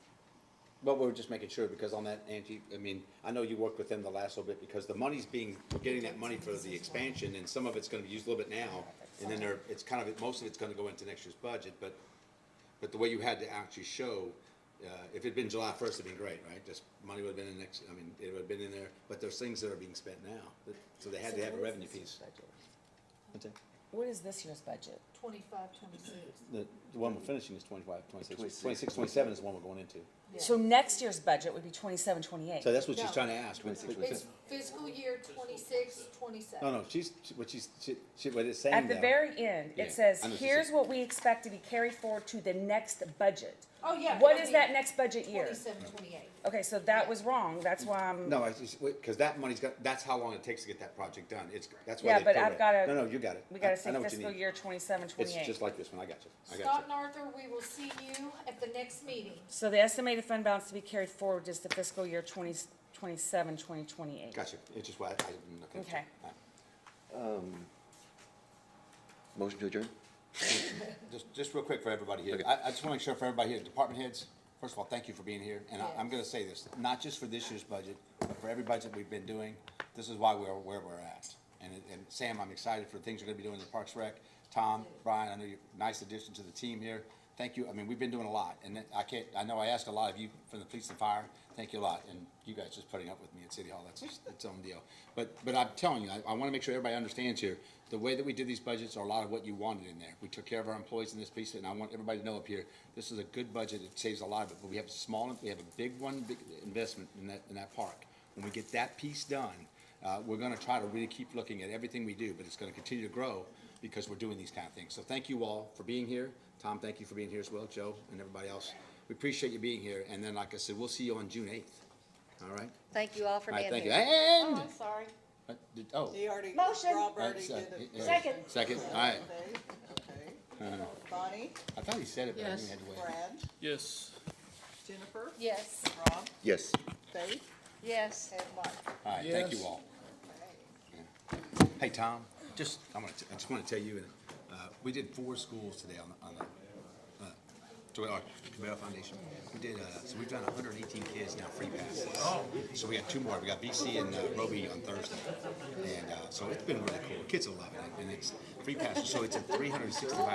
But we're just making sure, because on that, Angie, I mean, I know you worked with them the last little bit, because the money's we're getting that money for the expansion, and some of it's gonna be used a little bit now, and then it's kind of, most of it's gonna go into next year's budget, but the way you had to actually show, if it'd been July 1st, it'd been great, right? Just money would've been in next, I mean, it would've been in there, but there's things that are being spent now, so they had to have a revenue piece. What's that? What is this year's budget? 25, 26. The one we're finishing is 25, 26, 26, 27 is the one we're going into. Yeah. So next year's budget would be 27, 28. So that's what she's No. trying to ask. It's fiscal year 26, 27. No, what it's saying At the though- very end, Yeah, it says, I know what you're here's saying. what we expect to be carried forward to the next budget. Oh, yeah. What it'll is be that next budget year? 27, 28. Okay, so that was wrong. That's why I'm. No, it's just, because that money's got, that's how long it takes to get that project done. That's why Yeah, they but prorate. I've gotta. No, you got it. We gotta I say know what you fiscal need. year 27, 28. It's just like this one, I got you. Scott and Arthur, we will see you at the next meeting. So the estimated fund balance to be carried forward is the fiscal year 2027, 2028. Gotcha, it's just why I didn't look at it. Okay. Motion to adjourn? Just real quick for everybody here. Okay. I just want to make sure for everybody here, department heads, first of all, thank you for being here. And I'm gonna say this, not just for this year's budget, but for every budget we've been doing, this is why we're where we're at. And Sam, I'm excited for things you're gonna be doing in the Parks Rec. Tom, Brian, I know you're a nice addition to the team here. thank you. I mean, we've been doing a lot, and I know I asked a lot of you from the police and fire. Thank you a lot, and you guys just putting up with me at City Hall, that's just its own deal. But I'm telling you, I wanna make sure everybody understands here, the way that we did these budgets are a lot of what you wanted in there. We took care of our employees in this piece, and I want everybody to know up here, this is a good budget, it saves a lot of it, but we have we have a big investment in that park. When we get that piece done, we're gonna try to really keep looking at everything we do, but it's gonna continue to grow because we're doing these kind of things. So thank you all for being here. Tom, thank you for being here as well, Joe, and everybody else. We appreciate you being here, and then, like I said, we'll see you on June 8th, all right? Thank you all for All right, being thank you. here. And, Oh, I'm sorry. oh. He already, Motion. Rob already That's, did it. Second. Second, all right. Okay. Bonnie, I thought he said it, but I knew Yes. he had to wait. Brad, Yes. Jennifer, Yes. Rob, Yes. Faith, Yes. and Mark. All right, thank you Yes. all. Hey, Tom, I just wanna tell you, we did 4 schools today on the to our Cabela Foundation. We did, so we've done 118 kids now free passes. Oh. So we got 2 more. We got BC and Roby on Thursday. And, so it's been really cool. Kids are loving it, and it's free passes, so it's a 365